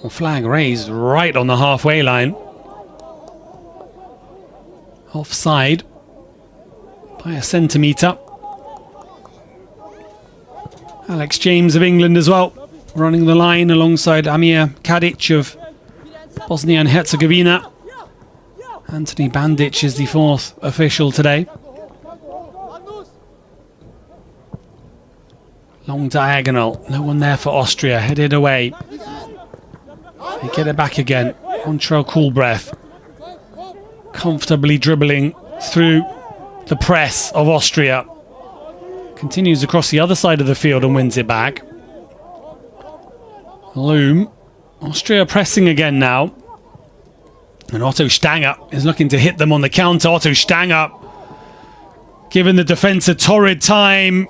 Flag raised right on the halfway line. Offside by a centimetre. Alex James of England as well, running the line alongside Amir Kadic of Bosnia and Herzegovina. Anthony Bandic is the 4th official today. Long diagonal, no one there for Austria, headed away. They get it back again. Montrell Coolbreath comfortably dribbling through the press of Austria. Continues across the other side of the field and wins it back. Loom. Austria pressing again now. And Otto Stanger is looking to hit them on the counter. Otto Stanger giving the defence a torrid time.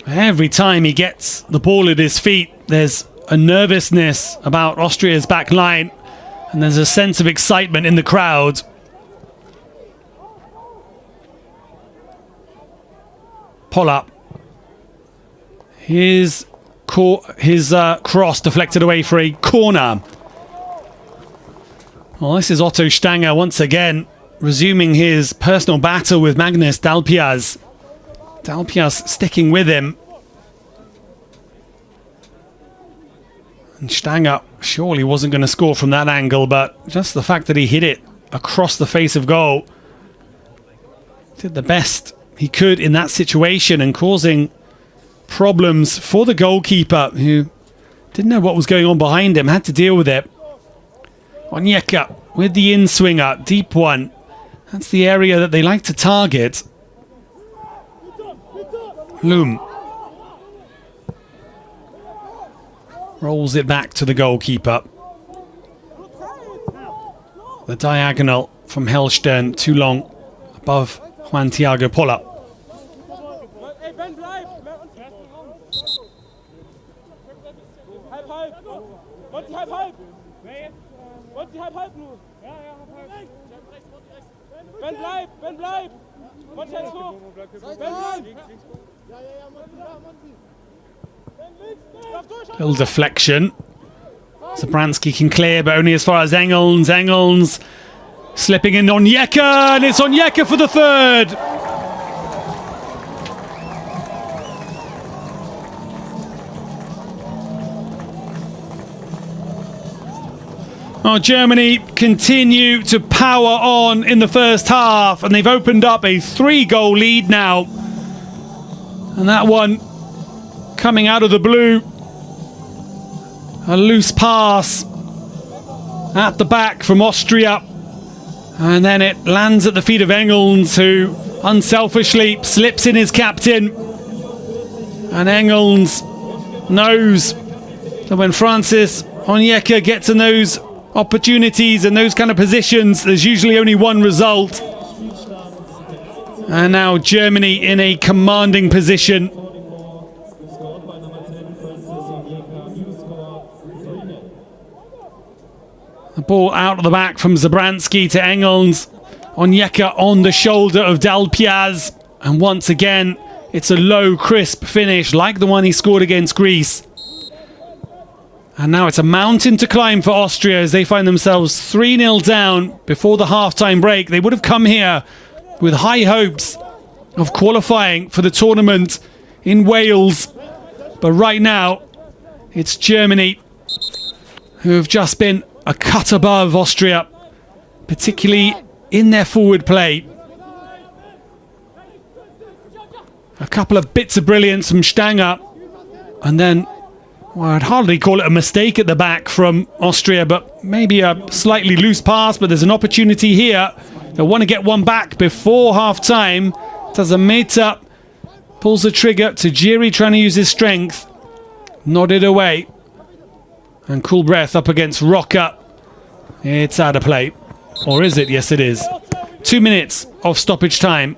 Every time he gets the ball at his feet, there's a nervousness about Austria's back line, and there's a sense of excitement in the crowd. Pola. His cross deflected away for a corner. Well, this is Otto Stanger once again, resuming his personal battle with Magnus Dalpiaz. Dalpiaz sticking with him. And Stanger surely wasn't going to score from that angle, but just the fact that he hit it across the face of goal, did the best he could in that situation and causing problems for the goalkeeper, who didn't know what was going on behind him, had to deal with it. Onyeka with the in-swinger, deep one. That's the area that they like to target. Loom rolls it back to the goalkeeper. The diagonal from Hellstern, too long above Juan Thiago Pola. Little deflection. Zabransky can clear, but only as far as Engels. Engels slipping in Onyeka, and it's Onyeka for the third. Oh, Germany continue to power on in the first half, and they've opened up a 3-goal lead now. And that one coming out of the blue. A loose pass at the back from Austria. And then it lands at the feet of Engels, who unselfishly slips in his captain. And Engels knows that when Francis Onyeka gets in those opportunities and those kind of positions, there's usually only one result. And now Germany in a commanding position. The ball out of the back from Zabransky to Engels. Onyeka on the shoulder of Dalpiaz. And once again, it's a low, crisp finish like the one he scored against Greece. And now it's a mountain to climb for Austria as they find themselves 3-0 down before the half-time break. They would have come here with high hopes of qualifying for the tournament in Wales. But right now, it's Germany who have just been a cut above Austria, particularly in their forward play. A couple of bits of brilliance from Stanger, and then, well, I'd hardly call it a mistake at the back from Austria, but maybe a slightly loose pass, but there's an opportunity here. They'll want to get one back before half-time. Tazameta pulls the trigger. Tajiri trying to use his strength. Nodded away. And cool breath up against Roca. It's out of play. Or is it? Yes, it is. 2 minutes of stoppage time.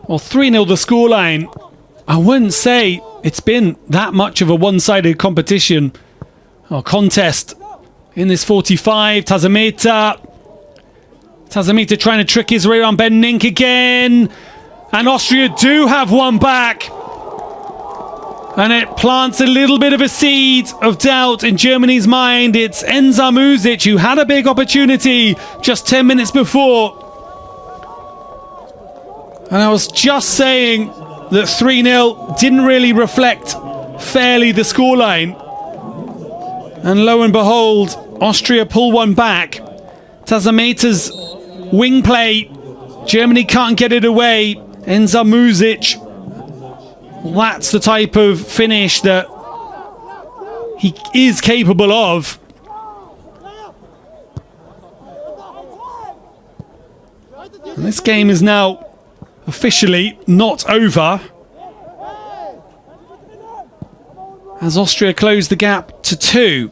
Well, 3-0 the scoreline. I wouldn't say it's been that much of a one-sided competition or contest in this 45. Tazameta trying to trick his way around Ben Nink again. And Austria do have one back. And it plants a little bit of a seed of doubt in Germany's mind. It's Enza Muzic who had a big opportunity just 10 minutes before. And I was just saying that 3-0 didn't really reflect fairly the scoreline. And lo and behold, Austria pull one back. Tazameta's wing play. Germany can't get it away. Enza Muzic. That's the type of finish that he is capable of. And this game is now officially not over, as Austria close the gap to 2.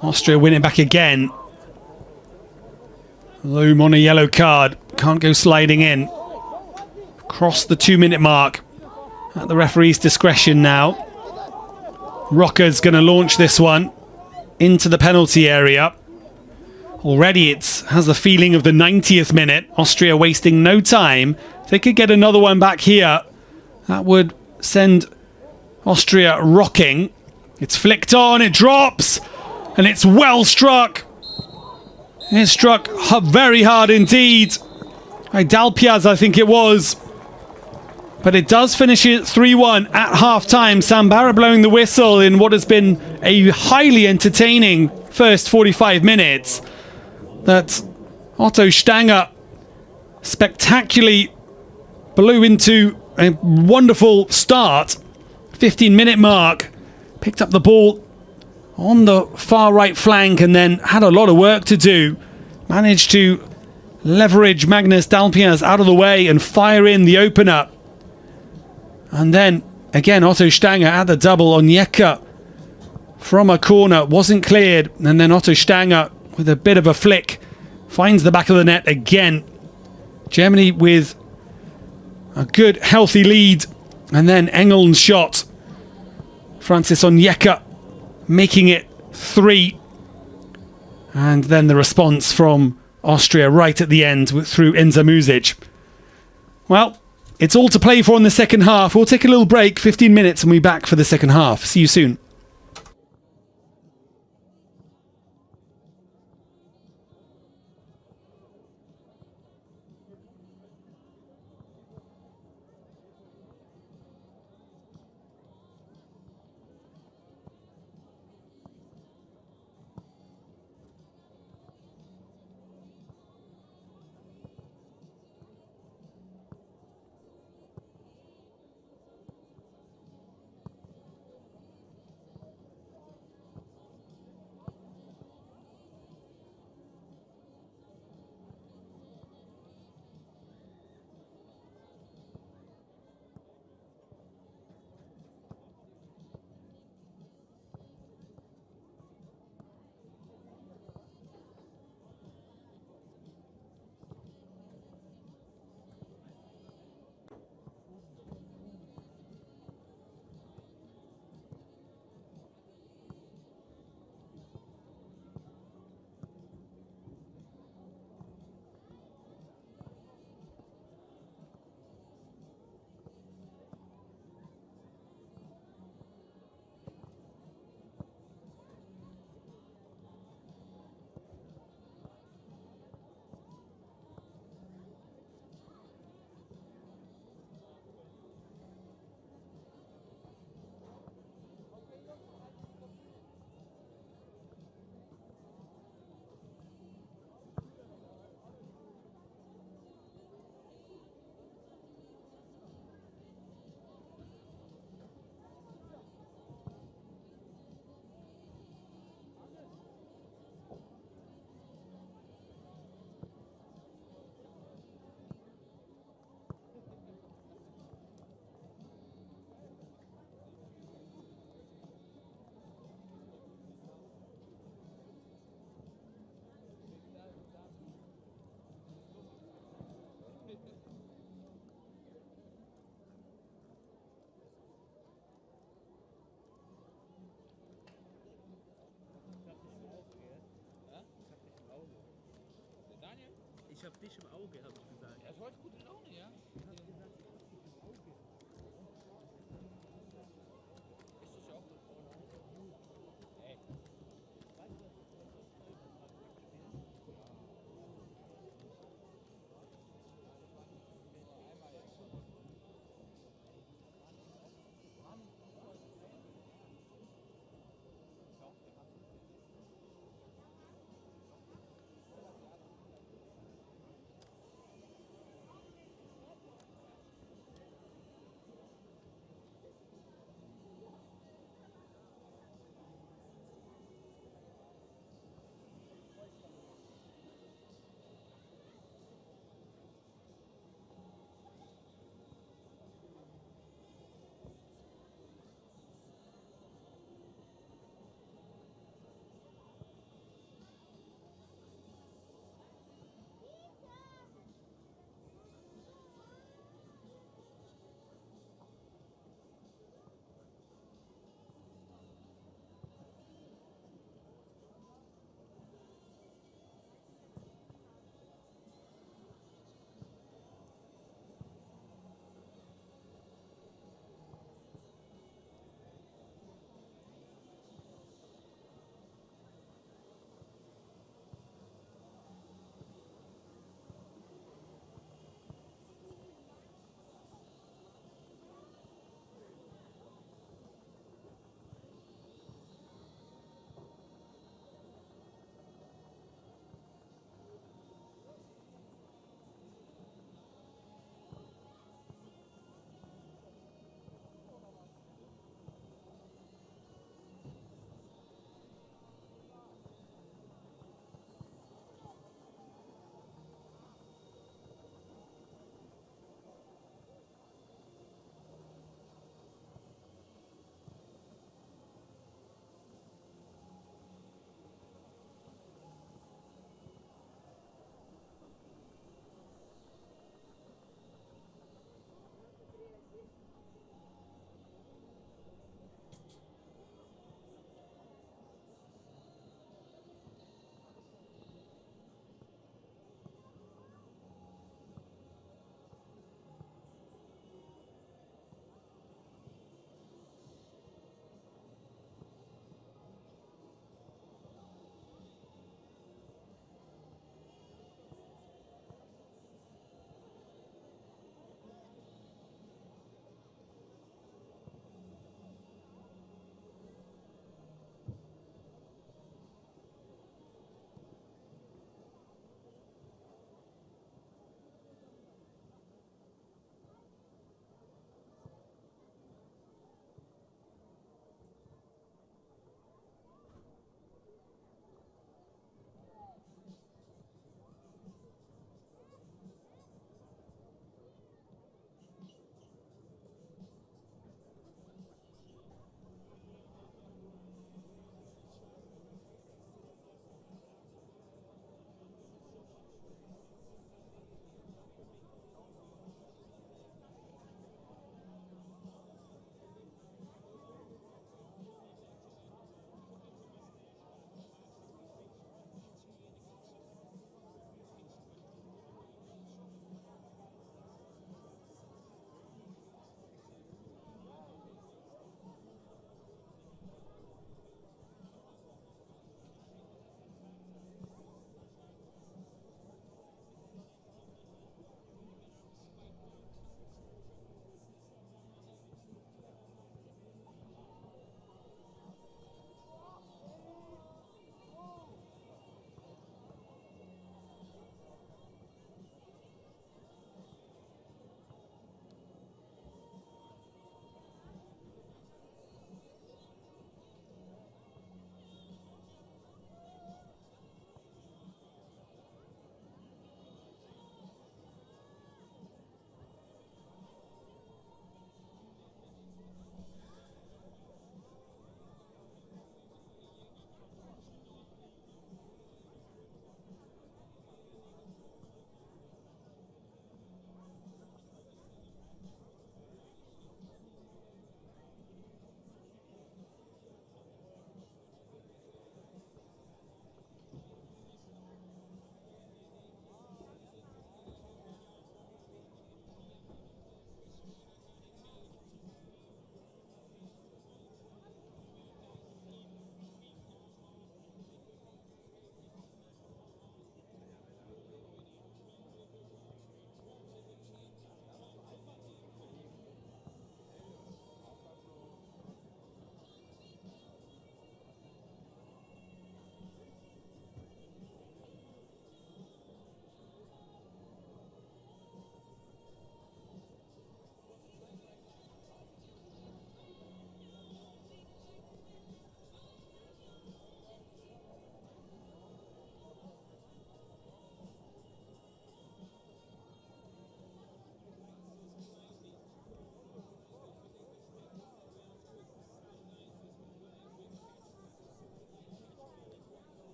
Austria win it back again. Loom on a yellow card can't go sliding in. Cross the 2-minute mark at the referee's discretion now. Rocker's going to launch this one into the penalty area. Already it has the feeling of the 90th minute. Austria wasting no time. If they could get another one back here, that would send Austria rocking. It's flicked on, it drops, and it's well struck. It struck very hard indeed. By Dalpiaz, I think it was. But it does finish it 3-1 at half-time. Sambara blowing the whistle in what has been a highly entertaining first 45 minutes. That Otto Stanger spectacularly blew into a wonderful start. 15-minute mark. Picked up the ball on the far right flank and then had a lot of work to do. Managed to leverage Magnus Dalpiaz out of the way and fire in the opener. And then, again, Otto Stanger at the double. Onyeka from a corner wasn't cleared. And then Otto Stanger, with a bit of a flick, finds the back of the net again. Germany with a good, healthy lead. And then Engeln's shot. Francis Onyeka making it 3. And then the response from Austria right at the end through Enza Muzic. Well, it's all to play for in the second half. We'll take a little break, 15 minutes, and we'll be back for the second half. See you soon. Ich hab dich im Auge, habe ich gesagt. Er ist heute gute Laune, ja? Ich hab gesagt, ich hab dich im Auge. Ist dich auch gut, oder? Ey. Weißt du,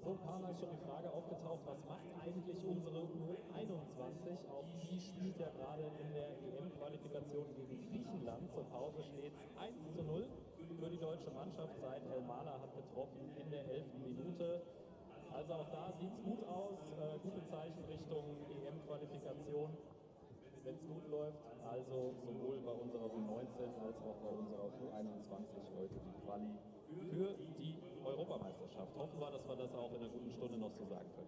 so ein paar Mal schon die Frage aufgetaucht, was macht eigentlich unsere U21? Auch die spielt ja gerade in der EM-Qualifikation gegen Griechenland. Zur Pause steht 1:0 für die deutsche Mannschaft. Seit Elmana hat getroffen in der 11. Minute. Also auch da sieht es gut aus. Gute Zeichen Richtung EM-Qualifikation, wenn es gut läuft. Also sowohl bei unserer U19 als auch bei unserer U21 heute die Quali für die Europameisterschaft. Hoffen wir, dass wir das auch in einer guten Stunde noch so sagen können.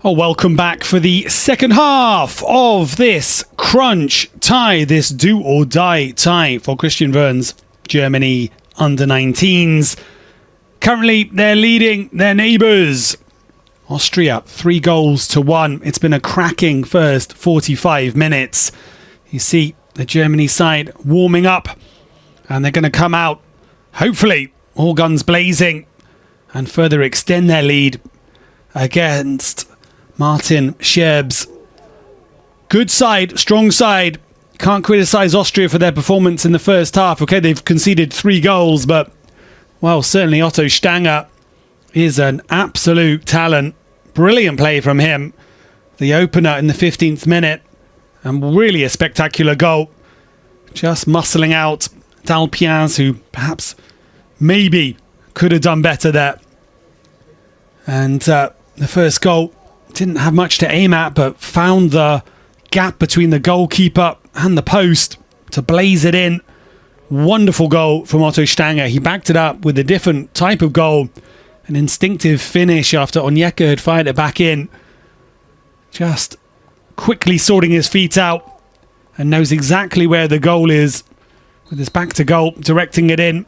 Oh, welcome back for the second half of this crunch tie, this do or die tie for Christian Wern's Germany under-19s. Currently, they're leading their neighbours. Austria, 3-1. It's been a cracking first 45 minutes. You see the Germany side warming up, and they're going to come out, hopefully, all guns blazing, and further extend their lead against Martin Scherb's good side, strong side. Can't criticise Austria for their performance in the first half. Okay, they've conceded 3 goals, but, well, certainly Otto Stanger is an absolute talent. Brilliant play from him. The opener in the 15th minute, and really a spectacular goal. Just muscling out Dalpiaz, who perhaps, maybe, could have done better there. And the first goal didn't have much to aim at, but found the gap between the goalkeeper and the post to blaze it in. Wonderful goal from Otto Stanger. He backed it up with a different type of goal. An instinctive finish after Onyeka had fired it back in. Just quickly sorting his feet out and knows exactly where the goal is with his back to goal, directing it in.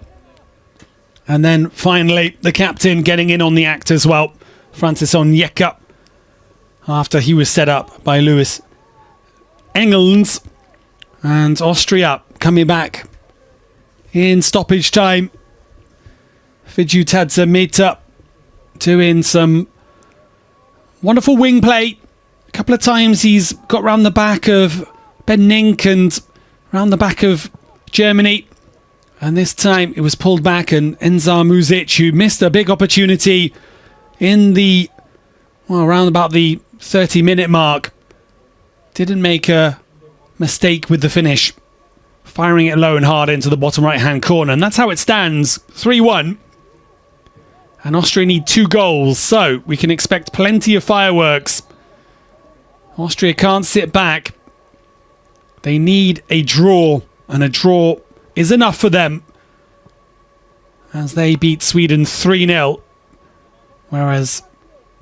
And then finally the captain getting in on the act as well. Francis Onyeka after he was set up by Lewis Engels. And Austria coming back in stoppage time. Fidju Tadze Meta doing some wonderful wing play. A couple of times he's got round the back of Ben Nink and round the back of Germany. And this time it was pulled back, and Enzar Muzic, who missed a big opportunity in the, well, around about the 30-minute mark, didn't make a mistake with the finish, firing it low and hard into the bottom right-hand corner. And that's how it stands, 3-1. And Austria need 2 goals, so we can expect plenty of fireworks. Austria can't sit back. They need a draw, and a draw is enough for them as they beat Sweden 3-0, whereas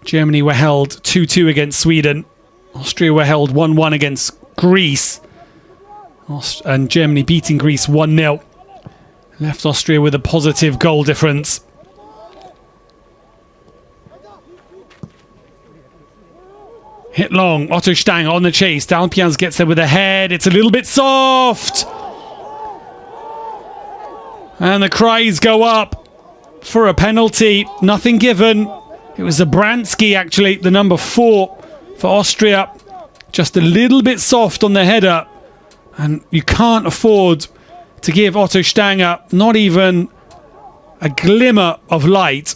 Germany were held 2-2 against Sweden. Austria were held 1-1 against Greece, and Germany beating Greece 1-0 left Austria with a positive goal difference. Hit long, Otto Stang on the chase. Dalpiaz gets there with a head. It's a little bit soft. And the cries go up for a penalty. Nothing given. It was Zabransky, actually, the number 4 for Austria. Just a little bit soft on the header. And you can't afford to give Otto Stanger not even a glimmer of light,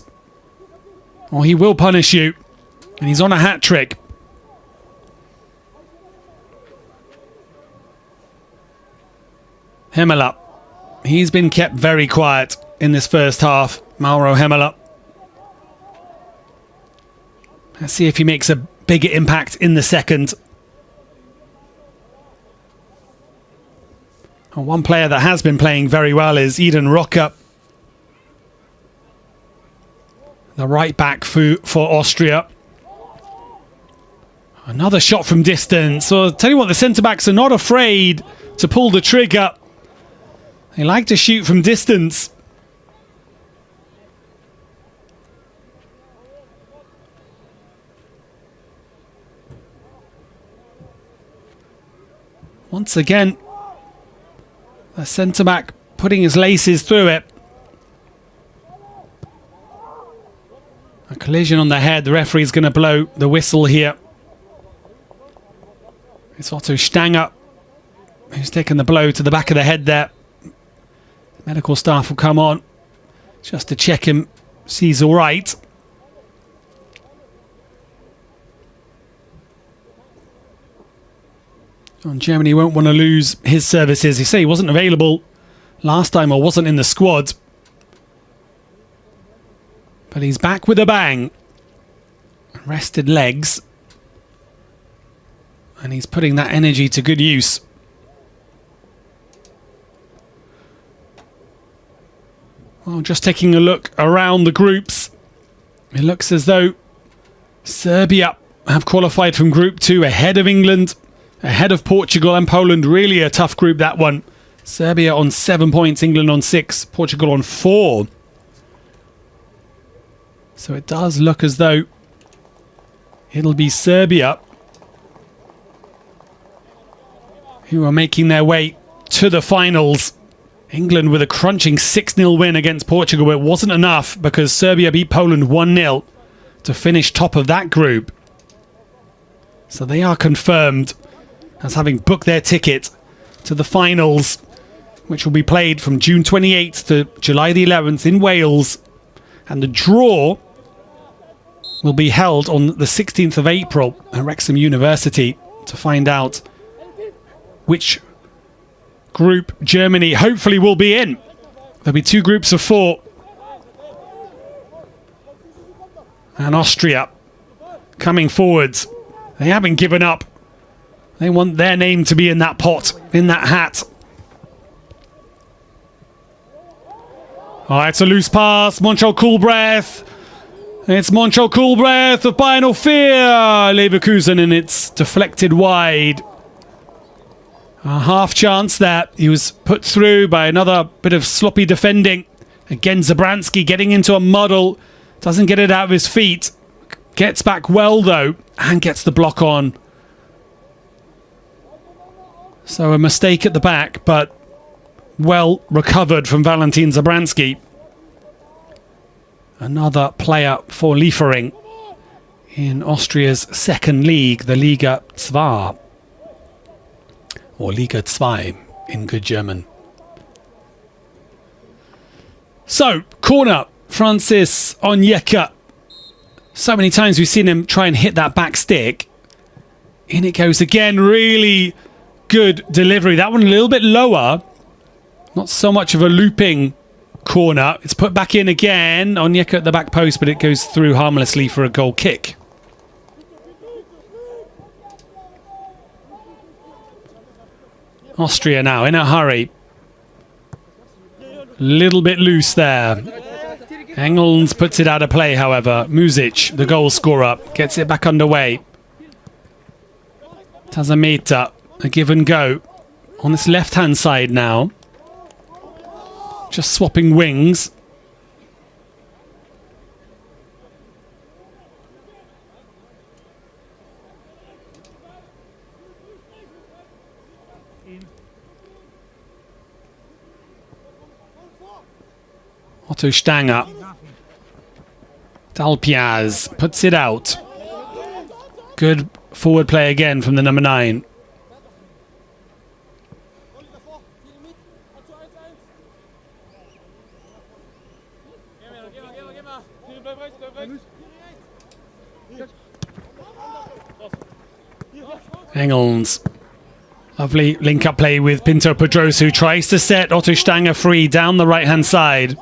or he will punish you. And he's on a hat-trick. Hemela. He's been kept very quiet in this first half, Mauro Hemela. Let's see if he makes a bigger impact in the second. And one player that has been playing very well is Eden Rocker, the right back for Austria. Another shot from distance. So I'll tell you what, the centre-backs are not afraid to pull the trigger. They like to shoot from distance. Once again, the centre-back putting his laces through it. A collision on the head. The referee's going to blow the whistle here. It's Otto Stanger who's taken the blow to the back of the head there. Medical staff will come on just to check him, see he's all right. And Germany won't want to lose his services. You say he wasn't available last time or wasn't in the squad, but he's back with a bang. Rested legs. And he's putting that energy to good use. Well, just taking a look around the groups, it looks as though Serbia have qualified from Group 2 ahead of England, ahead of Portugal and Poland. Really a tough group, that one. Serbia on 7 points, England on 6, Portugal on 4. So it does look as though it'll be Serbia who are making their way to the finals. England with a crunching 6-0 win against Portugal. It wasn't enough because Serbia beat Poland 1-0 to finish top of that group. So they are confirmed as having booked their ticket to the finals, which will be played from June 28th to July the 11th in Wales. And the draw will be held on the 16th of April at Wrexham University to find out which group Germany hopefully will be in. There'll be 2 groups of 4. And Austria coming forwards. They haven't given up. They want their name to be in that pot, in that hat. Oh, it's a loose pass. Moncho Coolbreath. It's Moncho Coolbreath of Bayern 04 Leverkusen, and it's deflected wide. A half chance there. He was put through by another bit of sloppy defending. Again, Zabransky getting into a muddle. Doesn't get it out of his feet. Gets back well, though, and gets the block on. So a mistake at the back, but well recovered from Valentin Zabransky. Another player for Liefering in Austria's second league, the Liga 2. Or Liga 2 in good German. So, corner, Francis Onyeka. So many times we've seen him try and hit that back stick. In it goes again, really good delivery. That one a little bit lower. Not so much of a looping corner. It's put back in again. Onyeka at the back post, but it goes through harmlessly for a goal kick. Austria now in a hurry. Little bit loose there. Engels puts it out of play, however. Muzic, the goal scorer, gets it back underway. Tazameta, a give and go. On this left-hand side now. Just swapping wings. Otto Stanger. Dalpiaz puts it out. Good forward play again from the number 9. Engels. Lovely link-up play with Pinto Pedrosa, who tries to set Otto Stanger free down the right-hand side.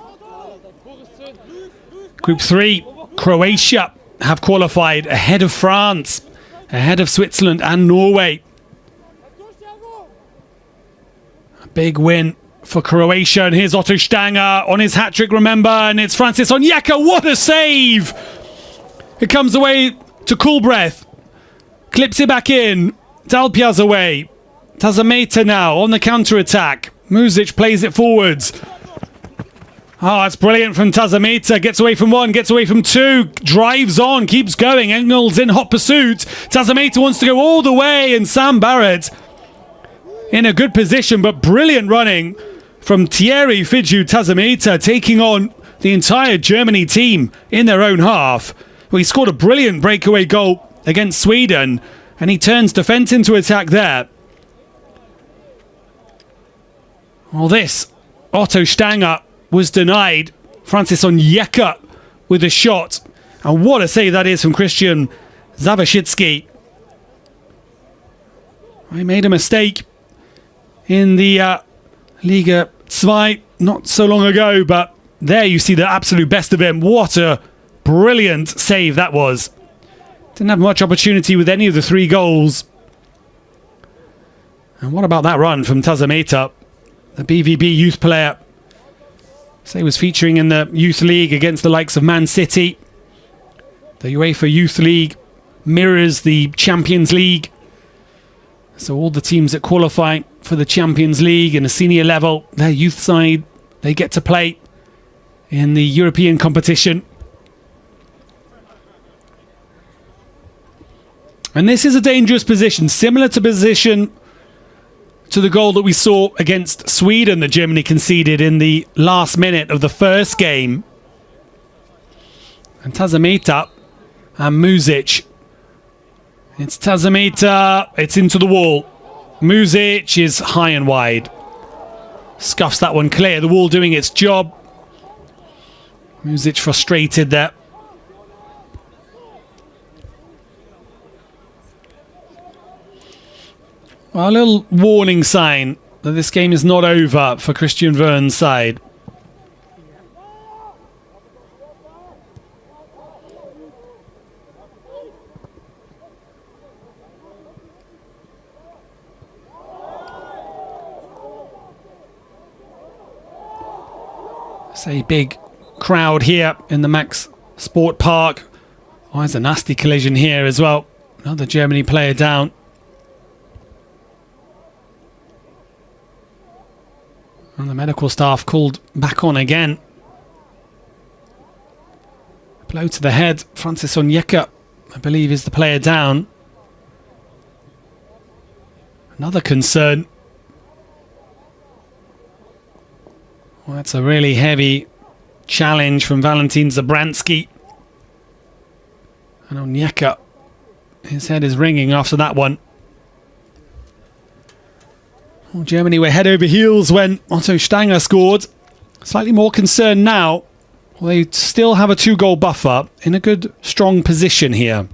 Group 3, Croatia have qualified ahead of France, ahead of Switzerland and Norway. A big win for Croatia, and here's Otto Stanger on his hat-trick, remember, and it's Francis Onyeka. What a save! It comes away to cool breath. Clips it back in. Dalpiaz away. Tazameta now on the counter-attack. Muzic plays it forwards. Oh, it's brilliant from Tazameta. Gets away from 1, gets away from 2, drives on, keeps going. Engels in hot pursuit. Tazameta wants to go all the way, and Sam Barrett in a good position, but brilliant running from Thierry Fidju Tazameta, taking on the entire Germany team in their own half. Well, he scored a brilliant breakaway goal against Sweden, and he turns defence into attack there. Well, this, Otto Stanger was denied. Francis Onyeka with a shot. And what a save that is from Christian Zawaszczycki. I made a mistake in the Liga 2 not so long ago, but there you see the absolute best of him. What a brilliant save that was. Didn't have much opportunity with any of the 3 goals. And what about that run from Tazameta, the BVB youth player? So he was featuring in the Youth League against the likes of Man City. The UEFA Youth League mirrors the Champions League. So all the teams that qualify for the Champions League in a senior level, their youth side, they get to play in the European competition. And this is a dangerous position, similar to position to the goal that we saw against Sweden that Germany conceded in the last minute of the first game. And Tazameta and Muzic. It's Tazameta, it's into the wall. Muzic is high and wide. Scuffs that one clear, the wall doing its job. Muzic frustrated there. Well, a little warning sign that this game is not over for Christian Wern's side. It's a big crowd here in the Max Sport Park. Oh, there's a nasty collision here as well. Another Germany player down. And the medical staff called back on again. Blow to the head. Francis Onyeka I believe, is the player down. Another concern. Well, that's a really heavy challenge from Valentin Zabransky. And Onyeka, his head is ringing after that one. Well, Germany were head over heels when Otto Stanger scored. Slightly more concerned now. Well, they still have a 2-goal buffer in a good, strong position here.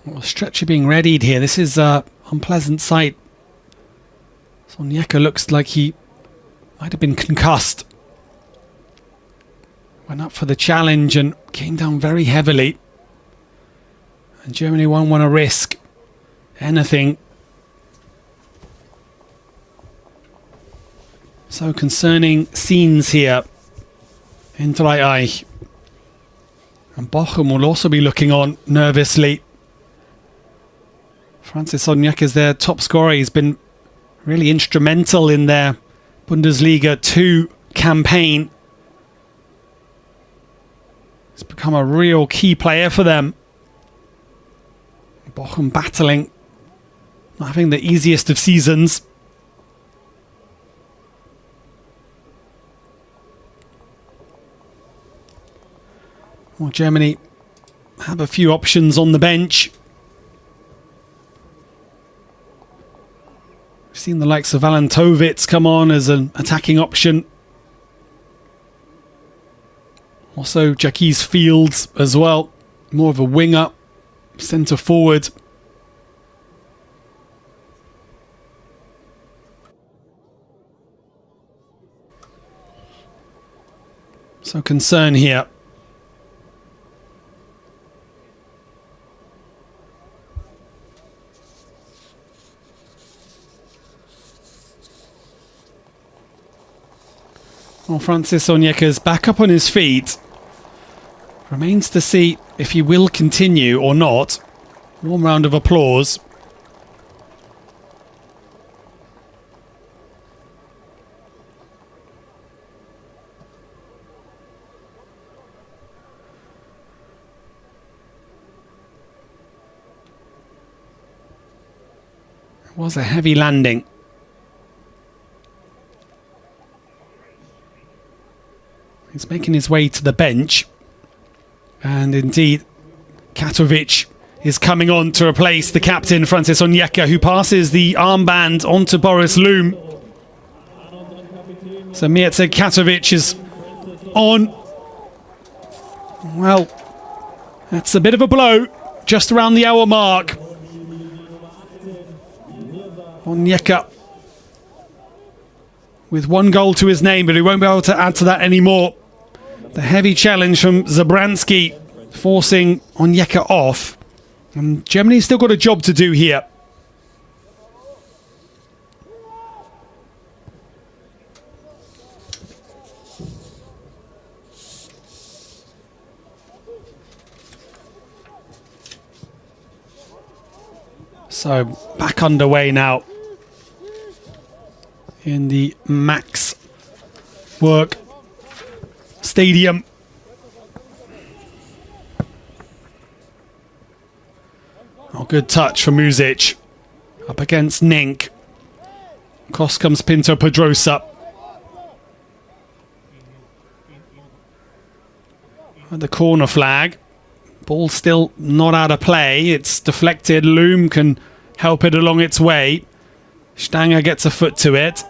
Well, stretcher being readied here. This is an unpleasant sight. So Onyeka looks like he might have been concussed. Went up for the challenge and came down very heavily. And Germany won't want to risk anything. So concerning scenes here in Dreieich. And Bochum will also be looking on nervously. Francis Onyeka is their top scorer. He's been really instrumental in their Bundesliga 2 campaign. He's become a real key player for them. Bochum battling, not having the easiest of seasons. Well, Germany have a few options on the bench. We've seen the likes of Valentovitz come on as an attacking option. Also Jacques Fields as well, more of a winger, centre forward. So concern here. Well, Francis Onyeka's back up on his feet. Remains to see if he will continue or not. Warm round of applause. It was a heavy landing. He's making his way to the bench. And indeed, Katovic is coming on to replace the captain, Francis Onyeka, who passes the armband onto Boris Loom. So Mircea Katovic is on. Well, that's a bit of a blow, just around the hour mark. Onyeka with 1 goal to his name, but he won't be able to add to that anymore. The heavy challenge from Zabransky forcing Onyeka off. And Germany's still got a job to do here. So back underway now in the Max Work Stadium. Oh, good touch from Muzic. Up against Nink. Cross comes Pinto Pedrosa. At the corner flag. Ball still not out of play. It's deflected. Loom can help it along its way. Stanger gets a foot to it.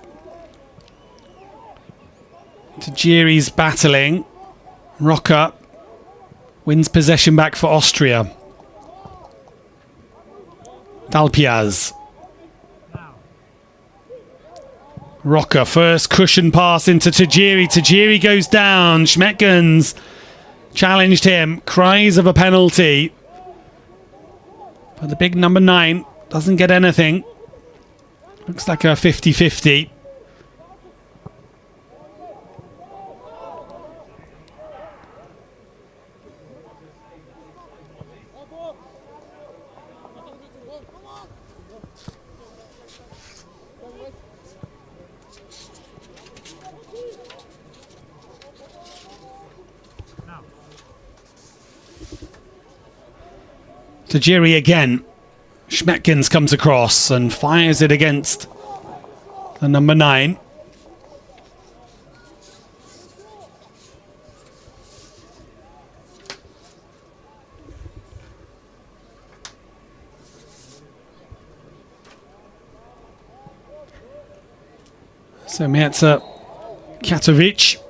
Tajiri's battling. Rocker wins possession back for Austria. Dalpiaz. Rocker, first cushion pass into Tajiri. Tajiri goes down. Schmeckens challenged him. Cries of a penalty. But the big number 9 doesn't get anything. Looks like a 50-50. Tajiri again. Schmetkins comes across and fires it against the number 9. So Mirza Katovic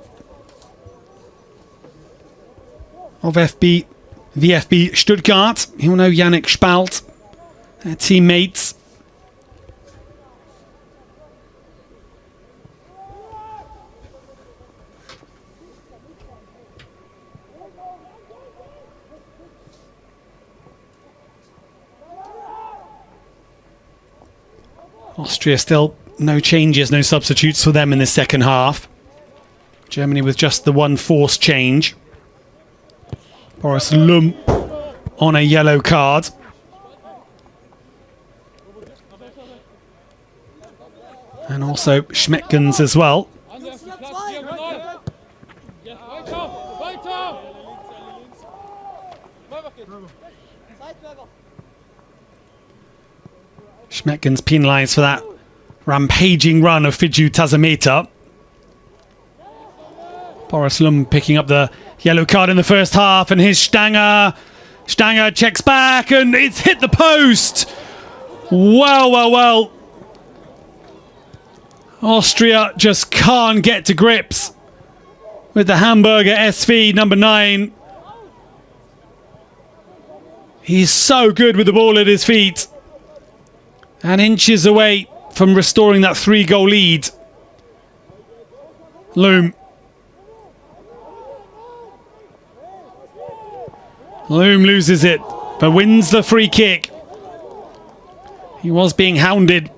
of VfB Stuttgart. He'll know Yannick Spalt, their teammates. Austria still no changes, no substitutes for them in the second half. Germany with just the one forced change. Boris Lum on a yellow card. And also Schmetkins as well. Schmetkins penalised for that rampaging run of Fiju Tazameta. Boris Lum picking up the yellow card in the first half, and here's Stanger. Stanger checks back and it's hit the post. Well. Austria just can't get to grips with the Hamburger SV number 9. He's so good with the ball at his feet. And inches away from restoring that 3-goal lead. Loom loses it, but wins the free kick. He was being hounded.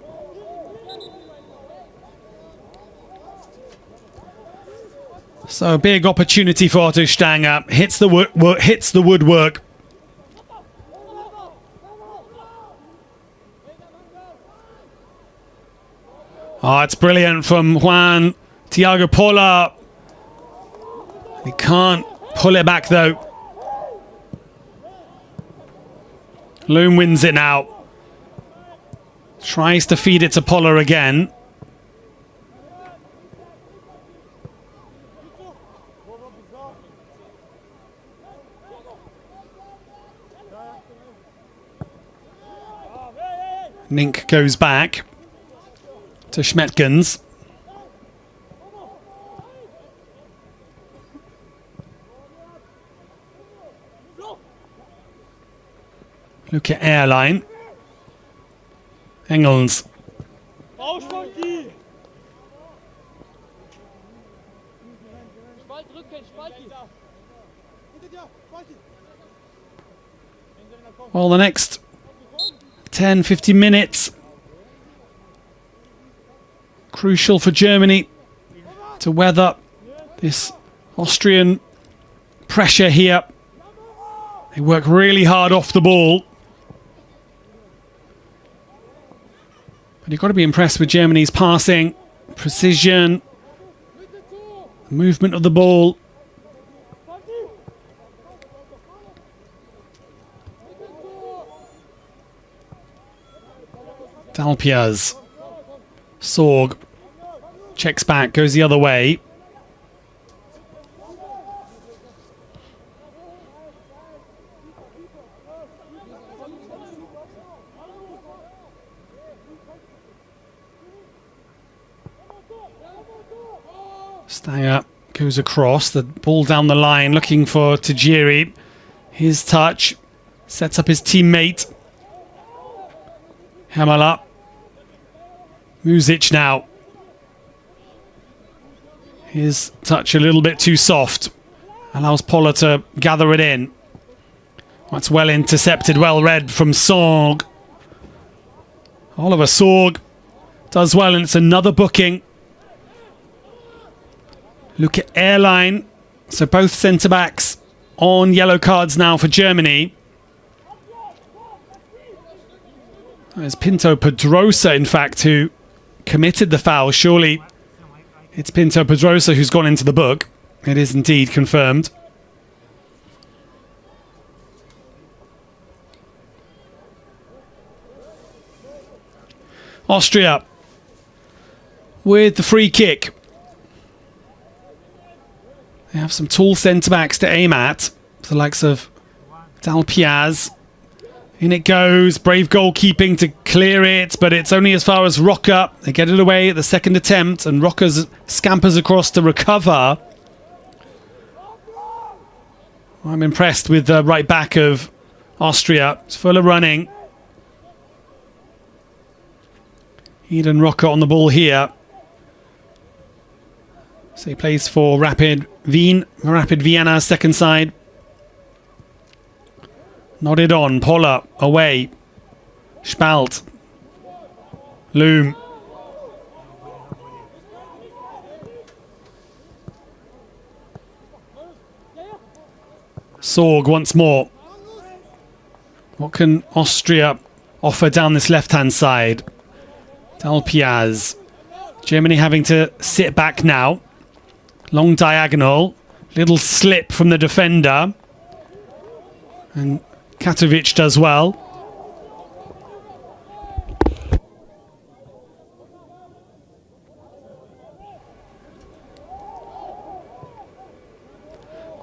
So a big opportunity for Otto Stanger. Hits the woodwork. Oh, it's brilliant from Juan Thiago Pola. He can't pull it back though. Loom wins it now. Tries to feed it to Pola again. Nink goes back to Schmetkins. Look at Airline. Engels. Well, the next 10-15 minutes crucial for Germany to weather this Austrian pressure here. They work really hard off the ball. But you've got to be impressed with Germany's passing, precision, movement of the ball. Dalpiaz. Sorg. Checks back, goes the other way. Stanger goes across, the ball down the line, looking for Tajiri. His touch, sets up his teammate. Hamala. Muzic now. His touch a little bit too soft. Allows Pola to gather it in. That's well intercepted, well read from Sorg. Oliver Sorg does well, and it's another booking. Look at Airline. So both centre-backs on yellow cards now for Germany. There's Pinto Pedrosa, in fact, who committed the foul. Surely it's Pinto Pedrosa who's gone into the book. It is indeed confirmed. Austria with the free kick. They have some tall centre-backs to aim at. The likes of Dalpiaz. In it goes. Brave goalkeeping to clear it, but it's only as far as Rocker. They get it away at the second attempt, and Rocker scampers across to recover. I'm impressed with the right back of Austria. It's full of running. Eden Rocker on the ball here. So he plays for Rapid Vienna, second side. Nodded on. Poller away. Spalt. Loom. Sorg once more. What can Austria offer down this left-hand side? Dalpiaz. Germany having to sit back now. Long diagonal. Little slip from the defender. And Katovic does well.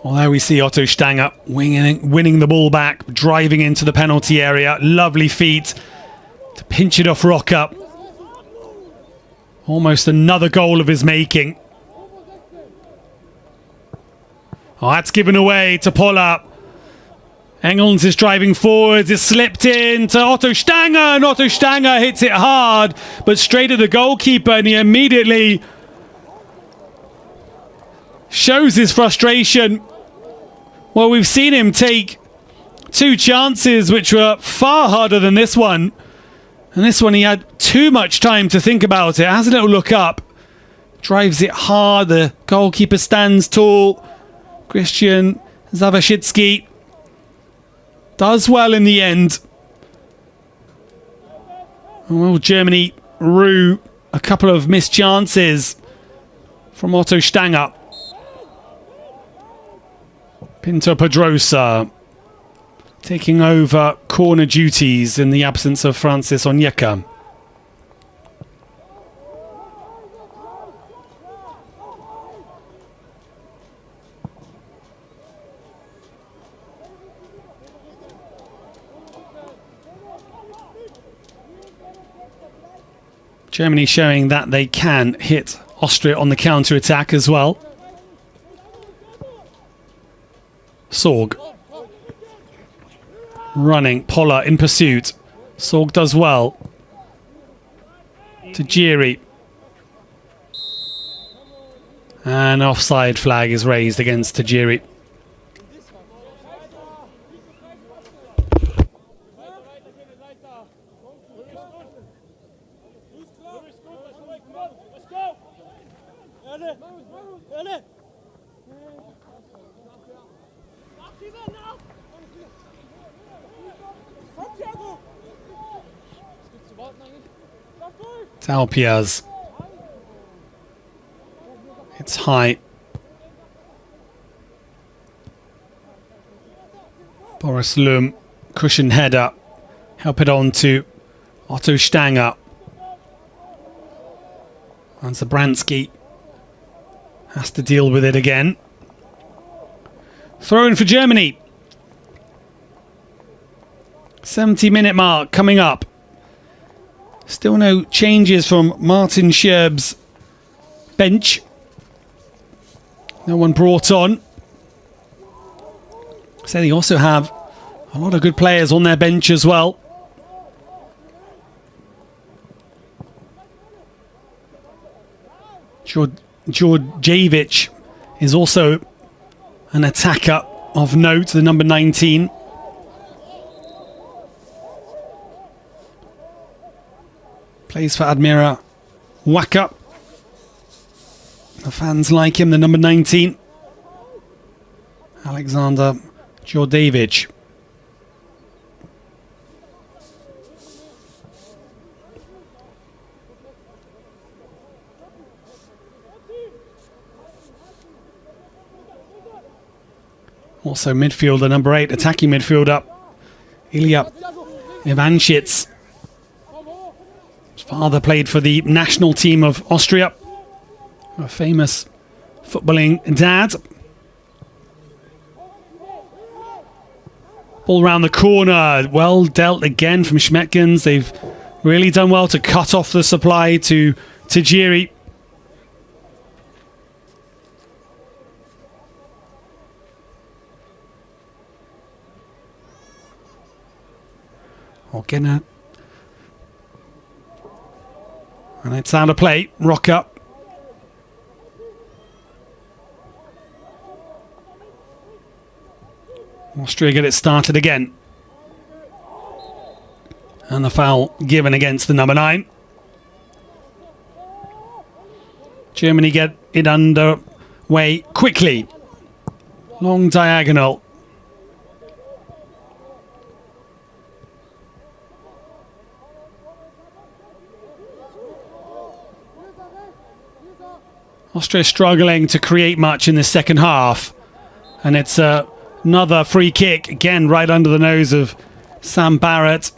Although we see Otto Stanger winning the ball back, driving into the penalty area. Lovely feet to pinch it off Rocker. Almost another goal of his making. Oh, that's given away to Poller. Engels is driving forwards. It's slipped in to Otto Stanger, and Otto Stanger hits it hard, but straight at the goalkeeper, and he immediately shows his frustration. Well, we've seen him take two chances which were far harder than this one. And this one he had too much time to think about it. Has a little look up. Drives it hard. The goalkeeper stands tall. Christian Zawaszczycki does well in the end. Well, Germany rue a couple of missed chances from Otto Stanger. Pinto Pedrosa taking over corner duties in the absence of Francis Onyeka. Germany showing that they can hit Austria on the counter-attack as well. Sorg. Running. Poller in pursuit. Sorg does well. To Jiri. An offside flag is raised against Tajiri. Dalpiaz. It's high. Boris Lum, cushion header. Help it on to Otto Stanger. And Zabransky has to deal with it again. Throw in for Germany. 70-minute mark coming up. Still no changes from Martin Scherb's bench. No one brought on. So they also have a lot of good players on their bench as well. Georgievich is also an attacker of note, the number 19. Plays for Admira Waka. The fans like him, the number 19. Alexander Georgievich. Also midfielder number 8, attacking midfielder Ilya Ivanchits. His father played for the national team of Austria, a famous footballing dad. Ball round the corner, well dealt again from Schmetkens. They've really done well to cut off the supply to Tajiri. Ogena. And it's out of play. Rock up. Austria get it started again. And the foul given against the number 9. Germany get it underway quickly. Long diagonal. Austria struggling to create much in the second half. And it's another free kick, again right under the nose of Sam Barrett,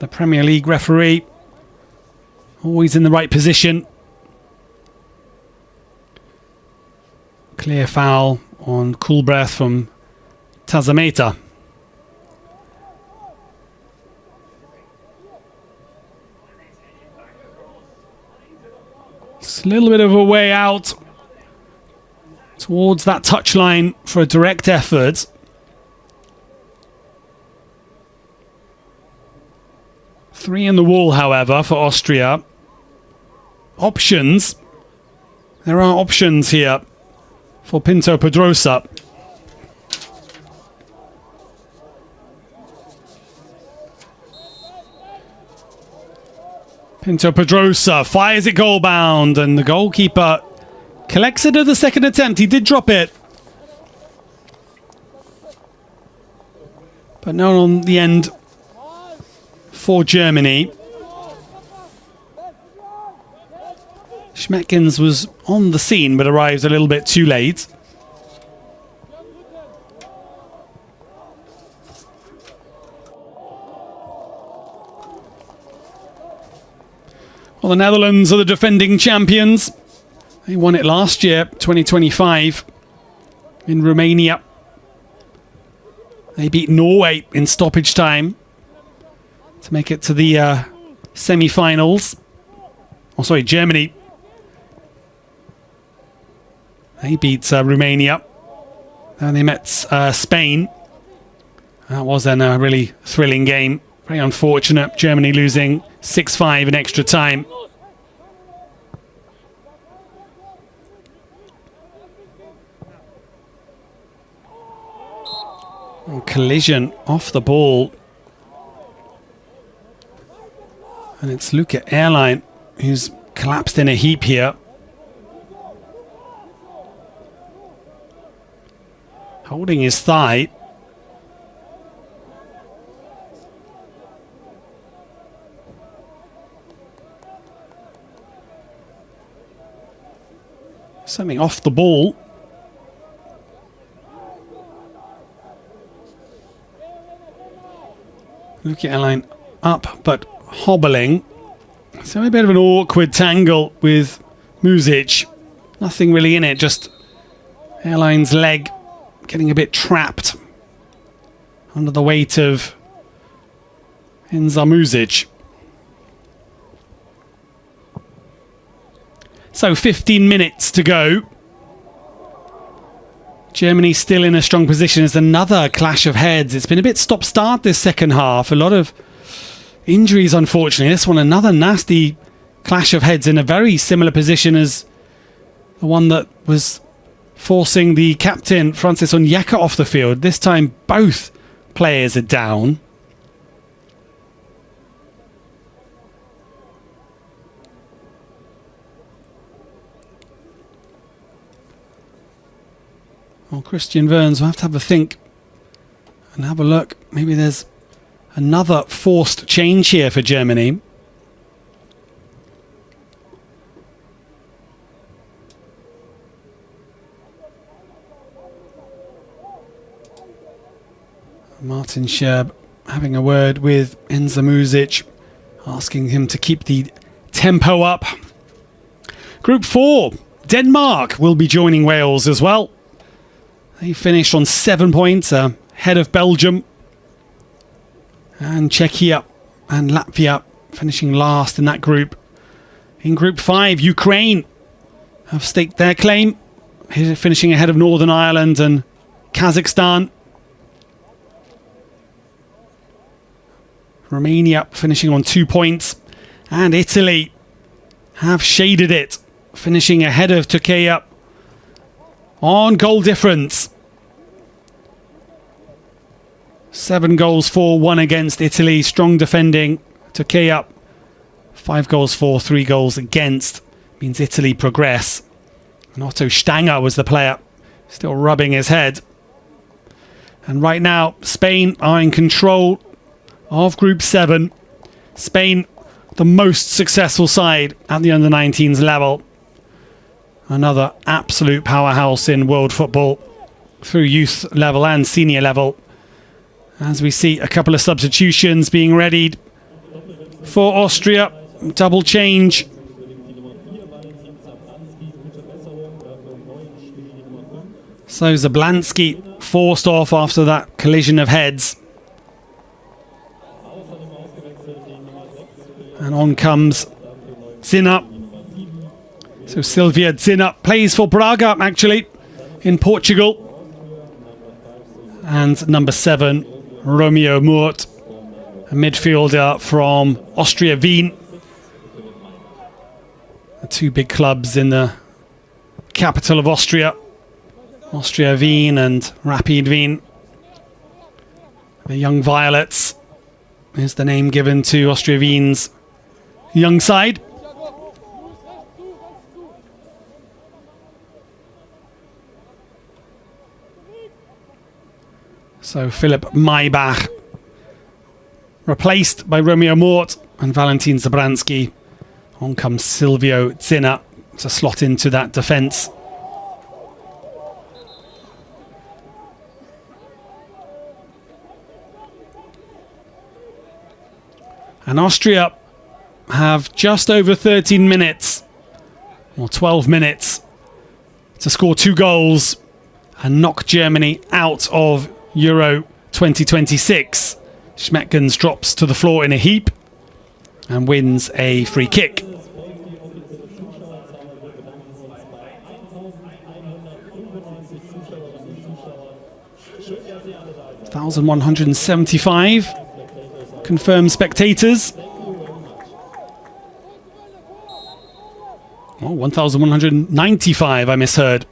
the Premier League referee. Always in the right position. Clear foul on Cool Breath from Tazameta. It's a little bit of a way out towards that touchline for a direct effort. Three in the wall, however, for Austria. Options. There are options here for Pinto Pedrosa. Pinto Pedrosa fires it goal bound, and the goalkeeper collects it at the second attempt. He did drop it, but not on the end for Germany. Schmetkens was on the scene but arrived a little bit too late. Well, the Netherlands are the defending champions. They won it last year, 2025, in Romania. They beat Norway in stoppage time to make it to the semi-finals. Oh, sorry, Germany. They beat Romania. And they met Spain. That was then a really thrilling game. Very unfortunate. Germany losing 6-5 in extra time. Oh, collision off the ball. And it's Luca Airline who's collapsed in a heap here. Holding his thigh. Something off the ball. Luca Airline up but hobbling. So a bit of an awkward tangle with Muzic. Nothing really in it, just Airline's leg getting a bit trapped under the weight of Enza Muzic. So 15 minutes to go. Germany still in a strong position. It's another clash of heads. It's been a bit stop-start this second half. A lot of injuries, unfortunately. This one, another nasty clash of heads in a very similar position as the one that was forcing the captain, Francis Onyeka, off the field. This time, both players are down. Well, Christian Verns will have to have a think and have a look. Maybe there's another forced change here for Germany. Martin Scherb having a word with Enza Muzic asking him to keep the tempo up. Group 4, Denmark will be joining Wales as well. They finished on 7 points ahead of Belgium. And Czechia and Latvia finishing last in that group. In Group 5, Ukraine have staked their claim, finishing ahead of Northern Ireland and Kazakhstan. Romania finishing on 2 points. And Italy have shaded it, finishing ahead of Turkey on goal difference. 7 goals for, 1 against Italy. Strong defending. Turkey 5 goals for, 3 goals against. Means Italy progress. And Otto Stanger was the player, still rubbing his head. And right now, Spain are in control of Group 7. Spain, the most successful side at the under-19s level. Another absolute powerhouse in world football through youth level and senior level. As we see a couple of substitutions being readied for Austria. Double change. So Zablanski forced off after that collision of heads. And on comes Zinner. So Silvia Zinner plays for Braga, actually, in Portugal. And number 7, Romeo Murt, a midfielder from Austria Wien. The 2 big clubs in the capital of Austria. Austria Wien and Rapid Wien. The Young Violets is the name given to Austria Wien's young side. So Philip Maybach replaced by Romeo Mort and Valentin Zabranski. On comes Silvio Zinner to slot into that defence. And Austria have just over 13 minutes, or 12 minutes, to score 2 goals and knock Germany out of Euro 2026. Schmeckens drops to the floor in a heap and wins a free kick. 1,175 confirmed spectators. Oh, 1,195, I misheard.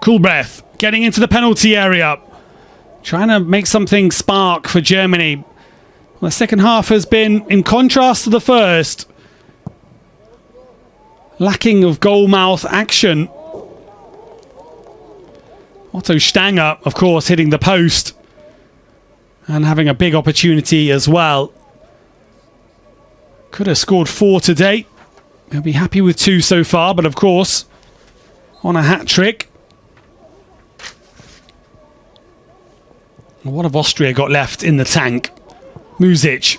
Cool breath, getting into the penalty area. Trying to make something spark for Germany. Well, the second half has been, in contrast to the first, lacking of goal-mouth action. Otto Stanger, of course, hitting the post and having a big opportunity as well. Could have scored 4 today. He'll be happy with 2 so far, but of course, on a hat-trick. What have Austria got left in the tank? Muzic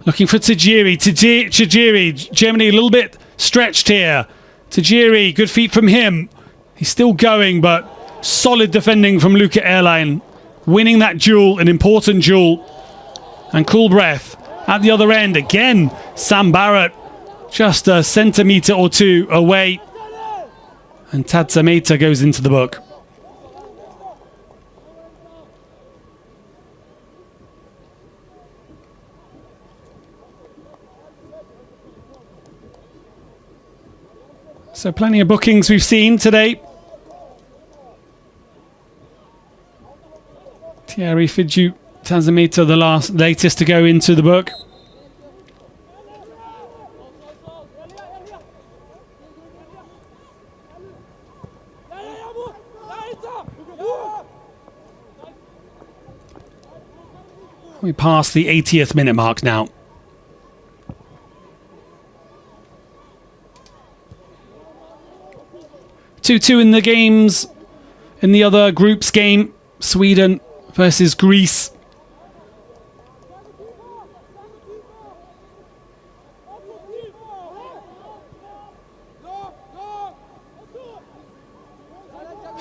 looking for Tajiri. Tajiri, Germany a little bit stretched here. Tajiri, good feet from him. He's still going, but solid defending from Luca Erlein. Winning that duel, an important duel. And cool breath at the other end. Again, Sam Barrett just a centimetre or 2 away. And Tatzameta goes into the book. So plenty of bookings we've seen today. Thierry Fidju, Tazamita, the latest to go into the book. We pass the 80th minute mark now. 2-2 in the games. In the other groups game, Sweden versus Greece.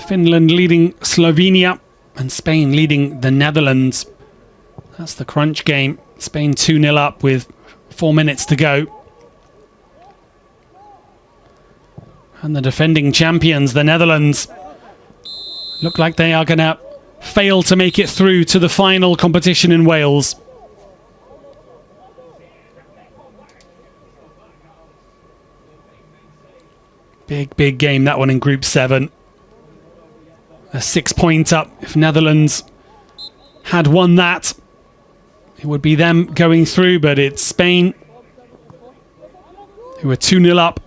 Finland leading Slovenia and Spain leading the Netherlands. That's the crunch game. Spain 2-0 up with 4 minutes to go. And the defending champions, the Netherlands, look like they are going to fail to make it through to the final competition in Wales. Big game, that one in Group 7. A 6-point up. If Netherlands had won that, it would be them going through, but it's Spain who are 2-0 up.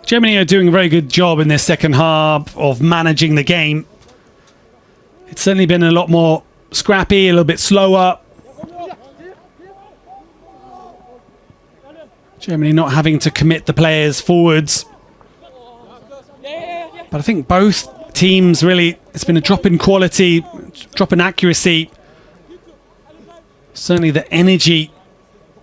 Germany are doing a very good job in their second half of managing the game. It's certainly been a lot more scrappy, a little bit slower. Germany not having to commit the players forwards. But I think both teams really, it's been a drop in quality, drop in accuracy. Certainly the energy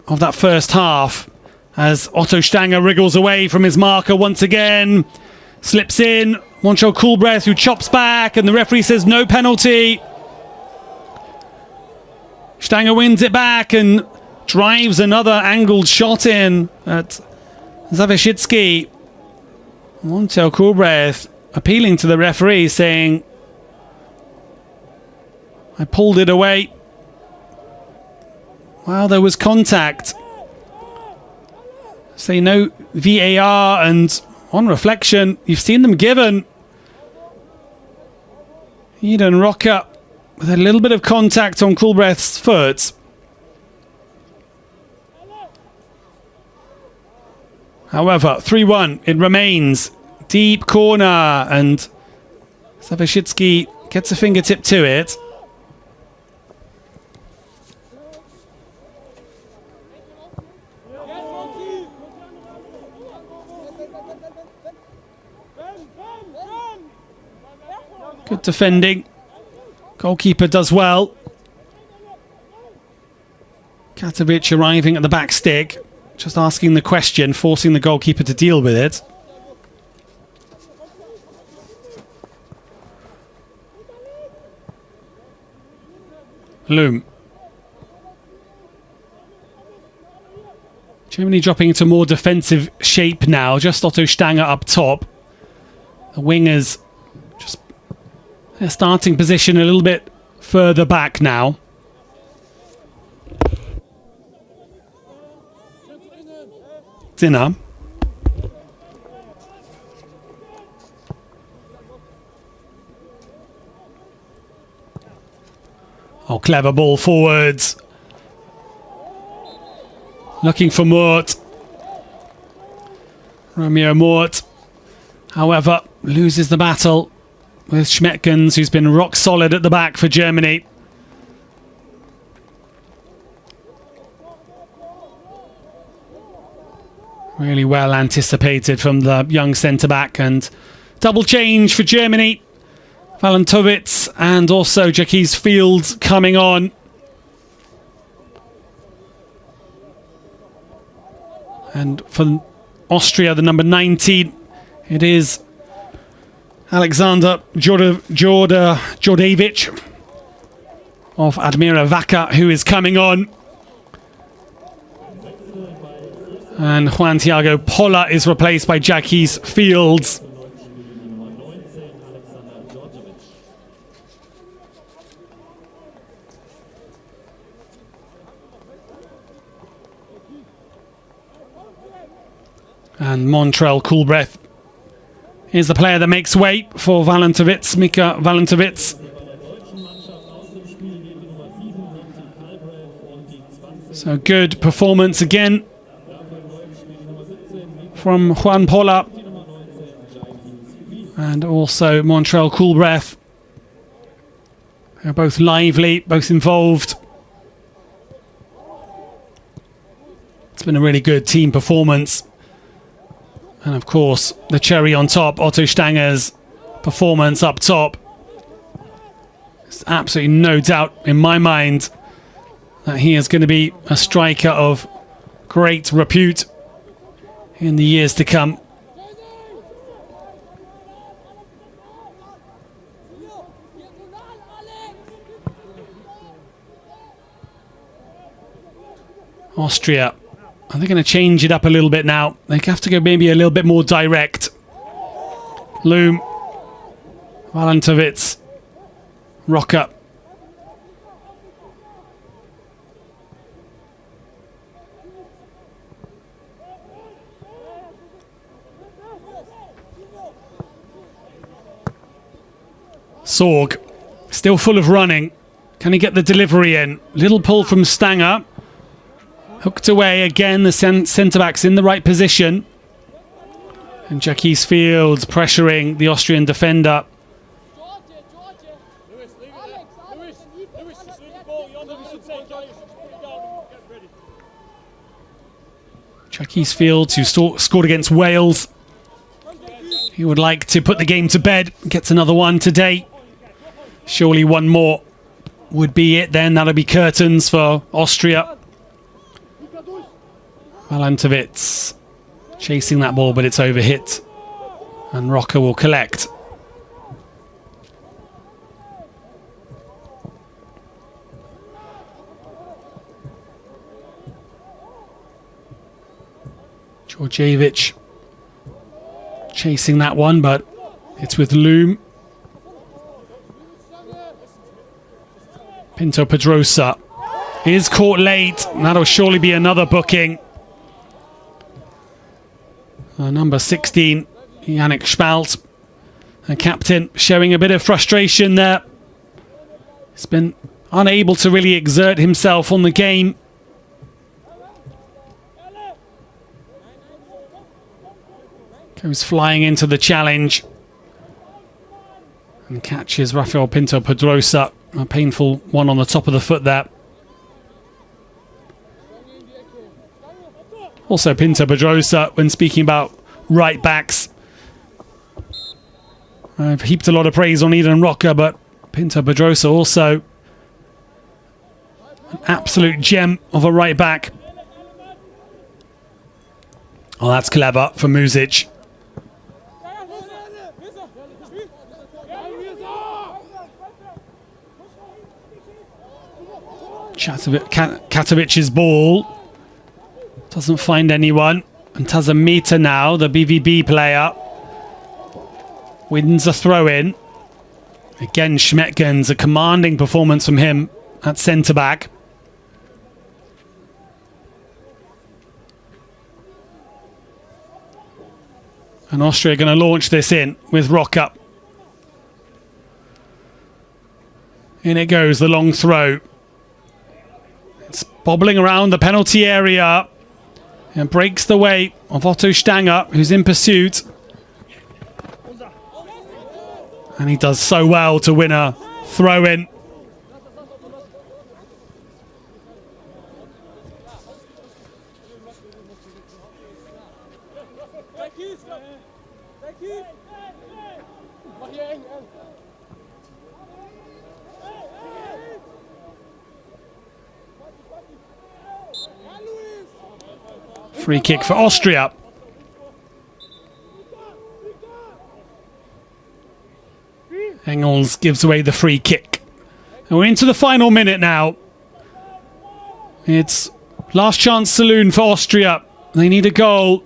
of that first half, as Otto Stanger wriggles away from his marker once again. Slips in. Moncho Coolbreath, who chops back, and the referee says no penalty. Stanger wins it back and drives another angled shot in at Zawierzycki. Moncho Coolbreath appealing to the referee, saying, I pulled it away. Well, there was contact. Say no VAR, and on reflection, you've seen them given. Eden Rocker with a little bit of contact on Coolbreath's foot. However, 3-1, it remains. Deep corner, and Zawierzycki gets a fingertip to it. Good defending. Goalkeeper does well. Katovic arriving at the back stick. Just asking the question, forcing the goalkeeper to deal with it. Loom. Germany dropping into more defensive shape now. Just Otto Stanger up top. The wingers just their starting position a little bit further back now. Dinner. Oh, clever ball forwards. Looking for Mort. Romeo Mort, however, loses the battle with Schmetkens, who's been rock solid at the back for Germany. Really well anticipated from the young centre-back, and double change for Germany. Valentovitz and also Jacques Fields coming on. And for Austria, the number 19, it is Alexander Djordjevic of Admira Wacker, who is coming on. And Juan Thiago Pola is replaced by Jacques Fields. And Montrell Coolbreath is the player that makes way for Valentovitz, Mika Valentovitz. So good performance again from Juan Pola. and also Montreal Cool Breath. They're both lively, both involved. It's been a really good team performance. And of course, the cherry on top, Otto Stanger's performance up top. There's absolutely no doubt in my mind that he is going to be a striker of great repute in the years to come. Austria, are they going to change it up a little bit now? They have to go maybe a little bit more direct. Loom, Valentovitz, Rocker. Sorg, still full of running. Can he get the delivery in? Little pull from Stanger. Hooked away again, the centre-back's in the right position. And Jacques Fields pressuring the Austrian defender. Jacques Fields, who scored against Wales. He would like to put the game to bed. Gets another one today. Surely one more would be it then. That'll be curtains for Austria. Valentovitz chasing that ball, but it's overhit. And Rocker will collect. Georgievich chasing that one, but it's with Loom. Pinto Pedrosa is caught late. That'll surely be another booking. Number 16, Yannick Spalt, the captain, showing a bit of frustration there. He's been unable to really exert himself on the game. Goes flying into the challenge and catches Rafael Pinto Pedrosa. A painful one on the top of the foot there. Also Pinto Pedrosa, when speaking about right backs, I've heaped a lot of praise on Eden Rocker, but Pinto Pedrosa also an absolute gem of a right back. Oh, that's clever for Muzic. Katovic's ball doesn't find anyone, and Tazamita now, the BVB player, wins a throw-in. Again, Schmetgens, a commanding performance from him at centre-back. And Austria are going to launch this in with Rocker. In it goes, the long throw. It's bobbling around the penalty area and breaks the way of Otto Stanger, who's in pursuit. And he does so well to win a throw-in. Free kick for Austria. Engels gives away the free kick. And we're into the final minute now. It's last chance saloon for Austria. They need a goal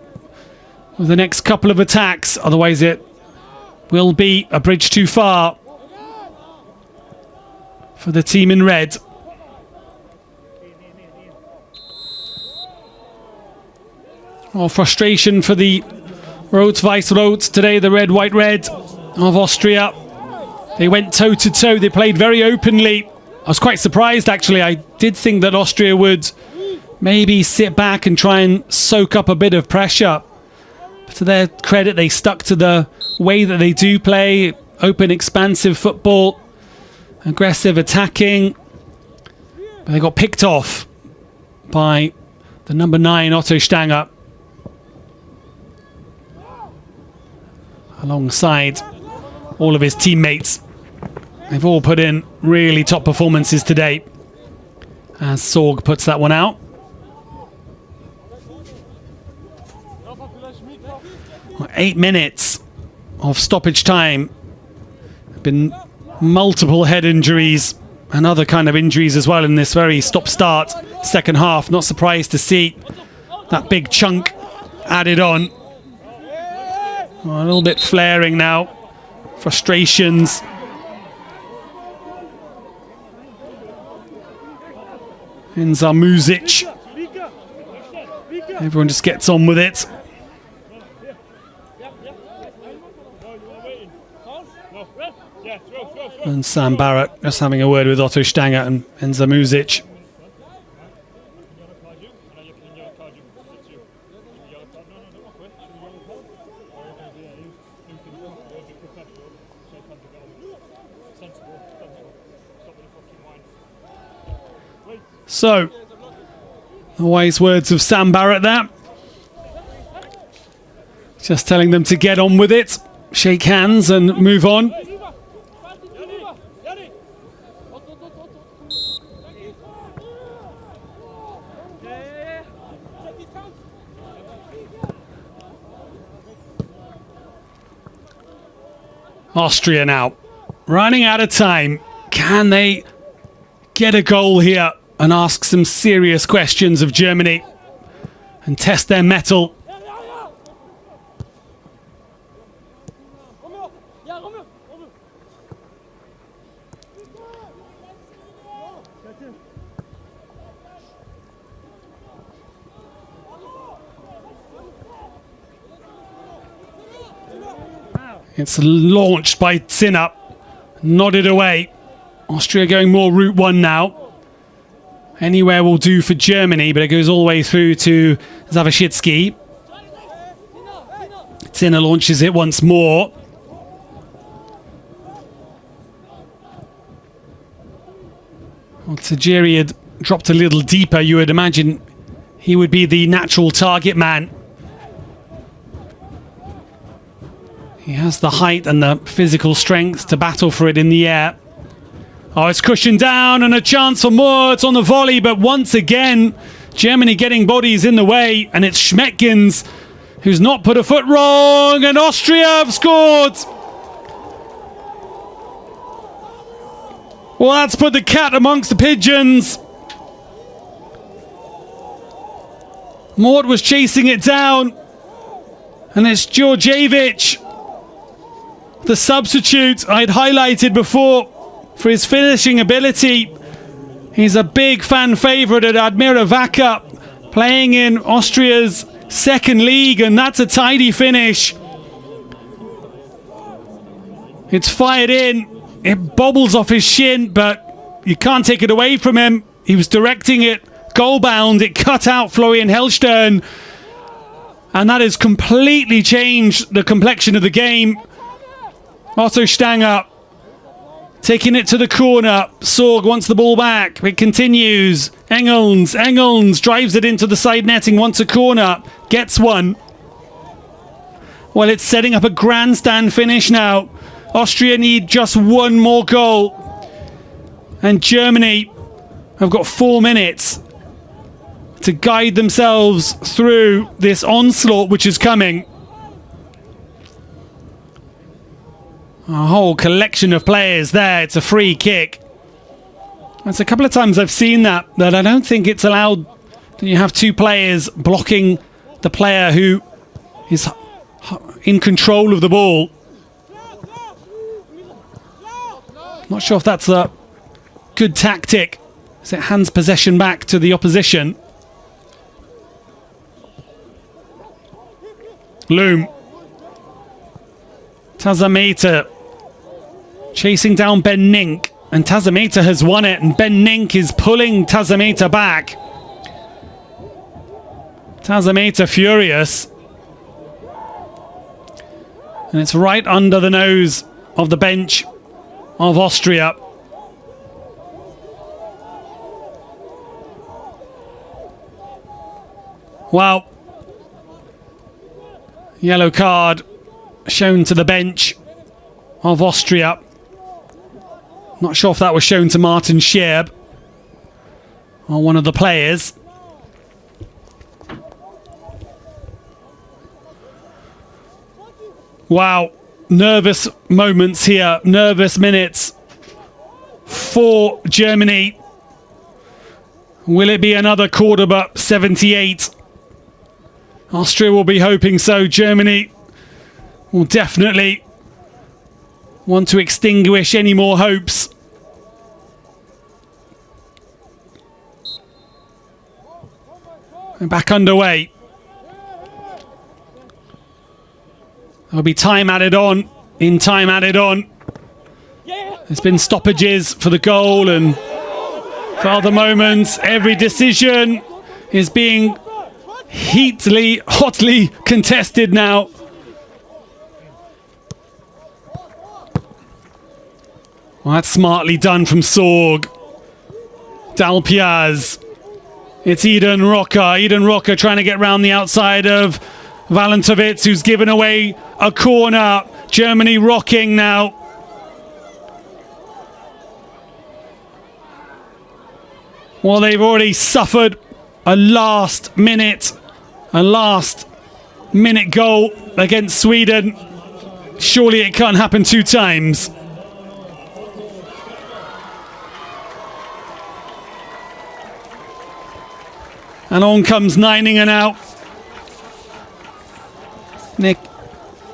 with the next couple of attacks. Otherwise it will be a bridge too far for the team in red. Oh, frustration for the Rot-Weiß-Rot today, the red-white-red of Austria. They went toe-to-toe. They played very openly. I was quite surprised, actually. I did think that Austria would maybe sit back and try and soak up a bit of pressure. But to their credit, they stuck to the way that they do play, open, expansive football, aggressive attacking. But they got picked off by the number 9, Otto Stanger, alongside all of his teammates. They've all put in really top performances today, as Sorg puts that one out. Well, 8 minutes of stoppage time. Been multiple head injuries and other kind of injuries as well in this very stop-start second half. Not surprised to see that big chunk added on. Well, a little bit flaring now. Frustrations. In Zamuzic. Everyone just gets on with it. And Sam Barrett just having a word with Otto Stanger and Zamuzic. So, the wise words of Sam Barrett there. Just telling them to get on with it, shake hands and move on. Austria now, running out of time. Can they get a goal here and ask some serious questions of Germany and test their mettle? It's launched by Zinner, nodded away. Austria going more route 1 now. Anywhere will do for Germany, but it goes all the way through to Zawashitsky. Zinner launches it once more. Well, Tajiri had dropped a little deeper. You would imagine he would be the natural target man. He has the height and the physical strength to battle for it in the air. Oh, it's cushioned down and a chance for more. It's on the volley, but once again, Germany getting bodies in the way, and it's Schmeckgens who's not put a foot wrong, and Austria have scored. Well, that's put the cat amongst the pigeons. Mort was chasing it down, and it's Djordjevic, the substitute I'd highlighted before for his finishing ability. He's a big fan favourite at Admira Wacker, playing in Austria's second league, and that's a tidy finish. It's fired in. It bobbles off his shin, but you can't take it away from him. He was directing it goal bound. It cut out Florian Hellstern, and that has completely changed the complexion of the game. Otto Stanger taking it to the corner. Sorg wants the ball back. It continues. Engels drives it into the side netting, wants a corner, gets one. Well, it's setting up a grandstand finish now. Austria need just one more goal, and Germany have got 4 minutes to guide themselves through this onslaught which is coming. A whole collection of players there. It's a free kick. That's a couple of times I've seen that I don't think it's allowed that you have 2 players blocking the player who is in control of the ball. Not sure if that's a good tactic, as it hands possession back to the opposition. Loom. Tazameta chasing down Ben Nink, and Tazameta has won it, and Ben Nink is pulling Tazameta back. Tazameta furious. And it's right under the nose of the bench of Austria. Wow. Yellow card shown to the bench of Austria. Not sure if that was shown to Martin Scherb or one of the players. Wow, nervous moments here, nervous minutes for Germany. Will it be another Cordoba 78? Austria will be hoping so. Germany will definitely want to extinguish any more hopes. And back underway. There'll be time added on. In time added on. There's been stoppages for the goal and for other moments. Every decision is being hotly contested now. Well, that's smartly done from Sorg. Dalpiaz. It's Eden Rocker. Eden Rocker trying to get round the outside of Valentovic, who's given away a corner. Germany rocking now. Well, they've already suffered a last minute goal against Sweden. Surely it can't happen two times. And on comes Neininger now. Nick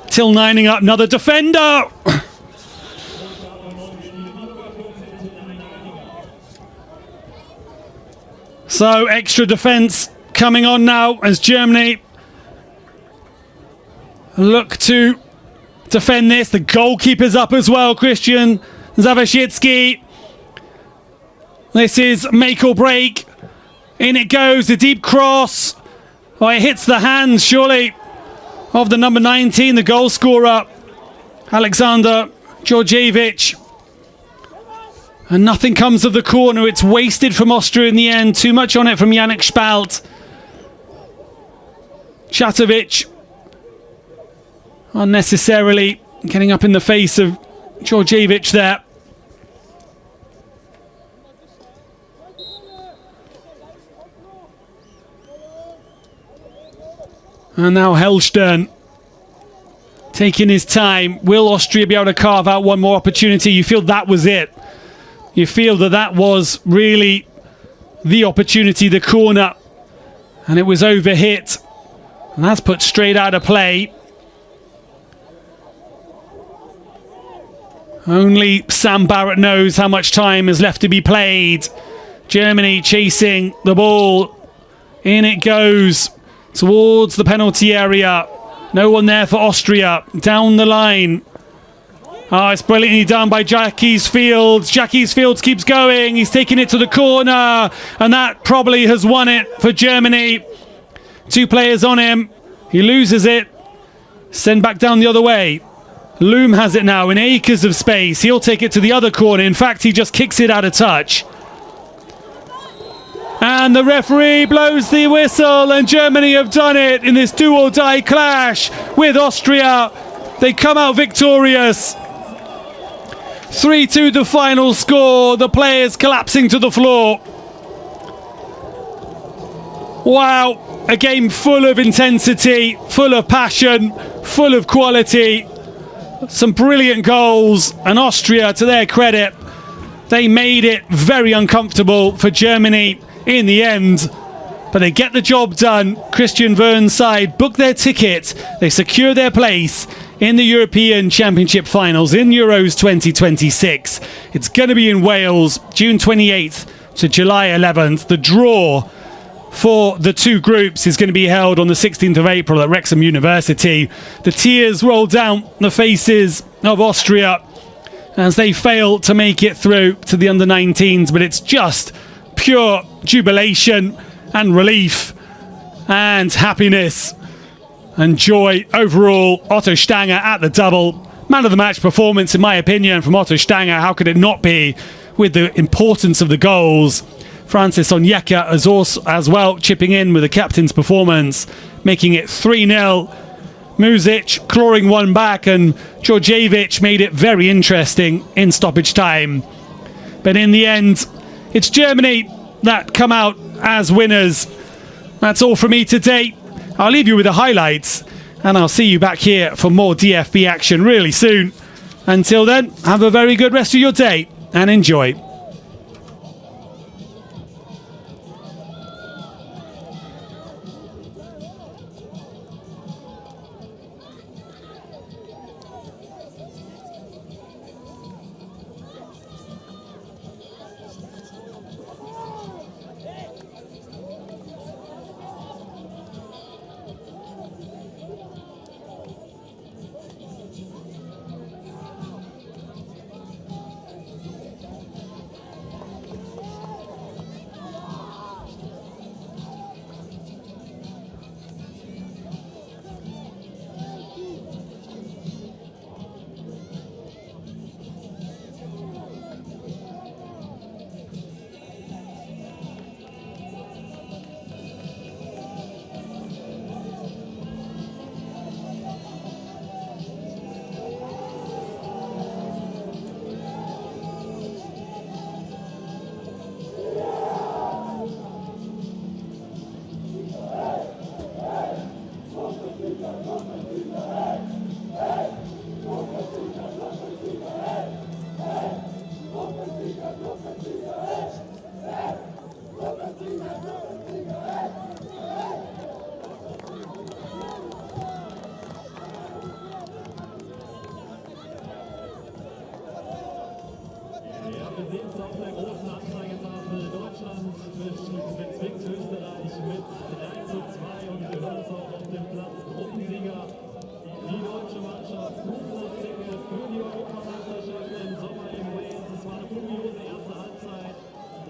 Till Neininger, another defender. So extra defence coming on now as Germany look to defend this. The goalkeeper's up as well, Christian Zawasiecki. This is make or break. In it goes, the deep cross. Oh, it hits the hands, surely, of the number 19, the goal scorer, Alexander Georgievich. And nothing comes of the corner. It's wasted from Austria in the end. Too much on it from Yannick Spalt. Chatovic unnecessarily getting up in the face of Georgievich there. And now Hellstern taking his time. Will Austria be able to carve out one more opportunity? You feel that was it. You feel that that was really the opportunity, the corner. And it was overhit. And that's put straight out of play. Only Sam Barrett knows how much time is left to be played. Germany chasing the ball. In it goes towards the penalty area. No one there for Austria. Down the line. Oh, it's brilliantly done by Jacques Fields. Jacques Fields keeps going. He's taking it to the corner. And that probably has won it for Germany. Two players on him. He loses it. Send back down the other way. Loom has it now in acres of space. He'll take it to the other corner. In fact, he just kicks it out of touch. And the referee blows the whistle, and Germany have done it in this do-or-die clash with Austria. They come out victorious. 3-2 the final score. The players collapsing to the floor. Wow, a game full of intensity, full of passion, full of quality. Some brilliant goals, and Austria, to their credit, they made it very uncomfortable for Germany in the end, but they get the job done. Christian Wern's side book their ticket. They secure their place in the European Championship Finals in Euros 2026. It's going to be in Wales, June 28th to July 11th. The draw for the two groups is going to be held on the 16th of April at Wrexham University. The tears roll down the faces of Austria as they fail to make it through to the under-19s, but it's just pure jubilation and relief and happiness and joy overall. Otto Stanger at the double. Man of the match performance, in my opinion, from Otto Stanger. How could it not be with the importance of the goals? Francis Onyeka as well chipping in with the captain's performance, making it 3-0. Muzic clawing one back, and Djordjevic made it very interesting in stoppage time. But in the end, it's Germany that come out as winners. That's all from me today. I'll leave you with the highlights, and I'll see you back here for more DFB action really soon. Until then, have a very good rest of your day and enjoy. Wir sehen es auf der großen Anzeigetafel. Deutschland bezwingt Österreich mit 3:2 und wir hören es auch auf dem Platz. Gruppensieger, die deutsche Mannschaft, Fußballticket für die Europameisterschaft im Sommer in Wales. Es war eine kuriose erste Halbzeit.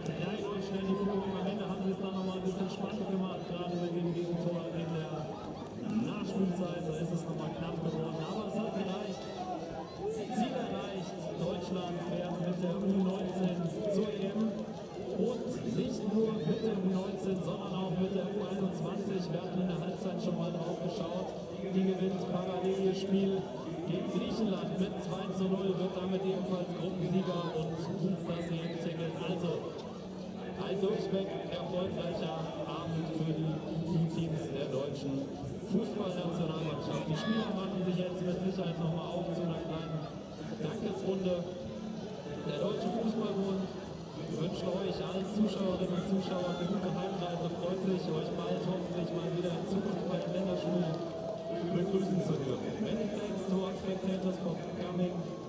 3:0 schnell die Führung. Am Ende haben sie es dann nochmal ein bisschen spannend gemacht, gerade mit dem Gegentor in der Nachspielzeit. Da ist es nochmal knapp geworden, aber es hat gereicht. Ziel erreicht. Deutschland fährt mit der U19 zur EM und nicht nur mit der U19, sondern auch mit der U21. Wir hatten in der Halbzeit schon mal drauf geschaut. Die gewinnt parallel ihr Spiel gegen Griechenland mit 2:0, wird damit ebenfalls Gruppensieger und bucht das EM-Ticket. Also ein durchweg erfolgreicher Abend für die Teams der deutschen Fußballnationalmannschaft. Die Spieler machen sich jetzt mit Sicherheit nochmal auf zu einer kleinen Dankesrunde. Der Deutsche Fußballbund wünscht euch allen Zuschauerinnen und Zuschauern eine gute Heimreise, freut sich, euch bald hoffentlich mal wieder in Zukunft bei den Länderspielen begrüßen zu dürfen. Many thanks to our spectators for coming.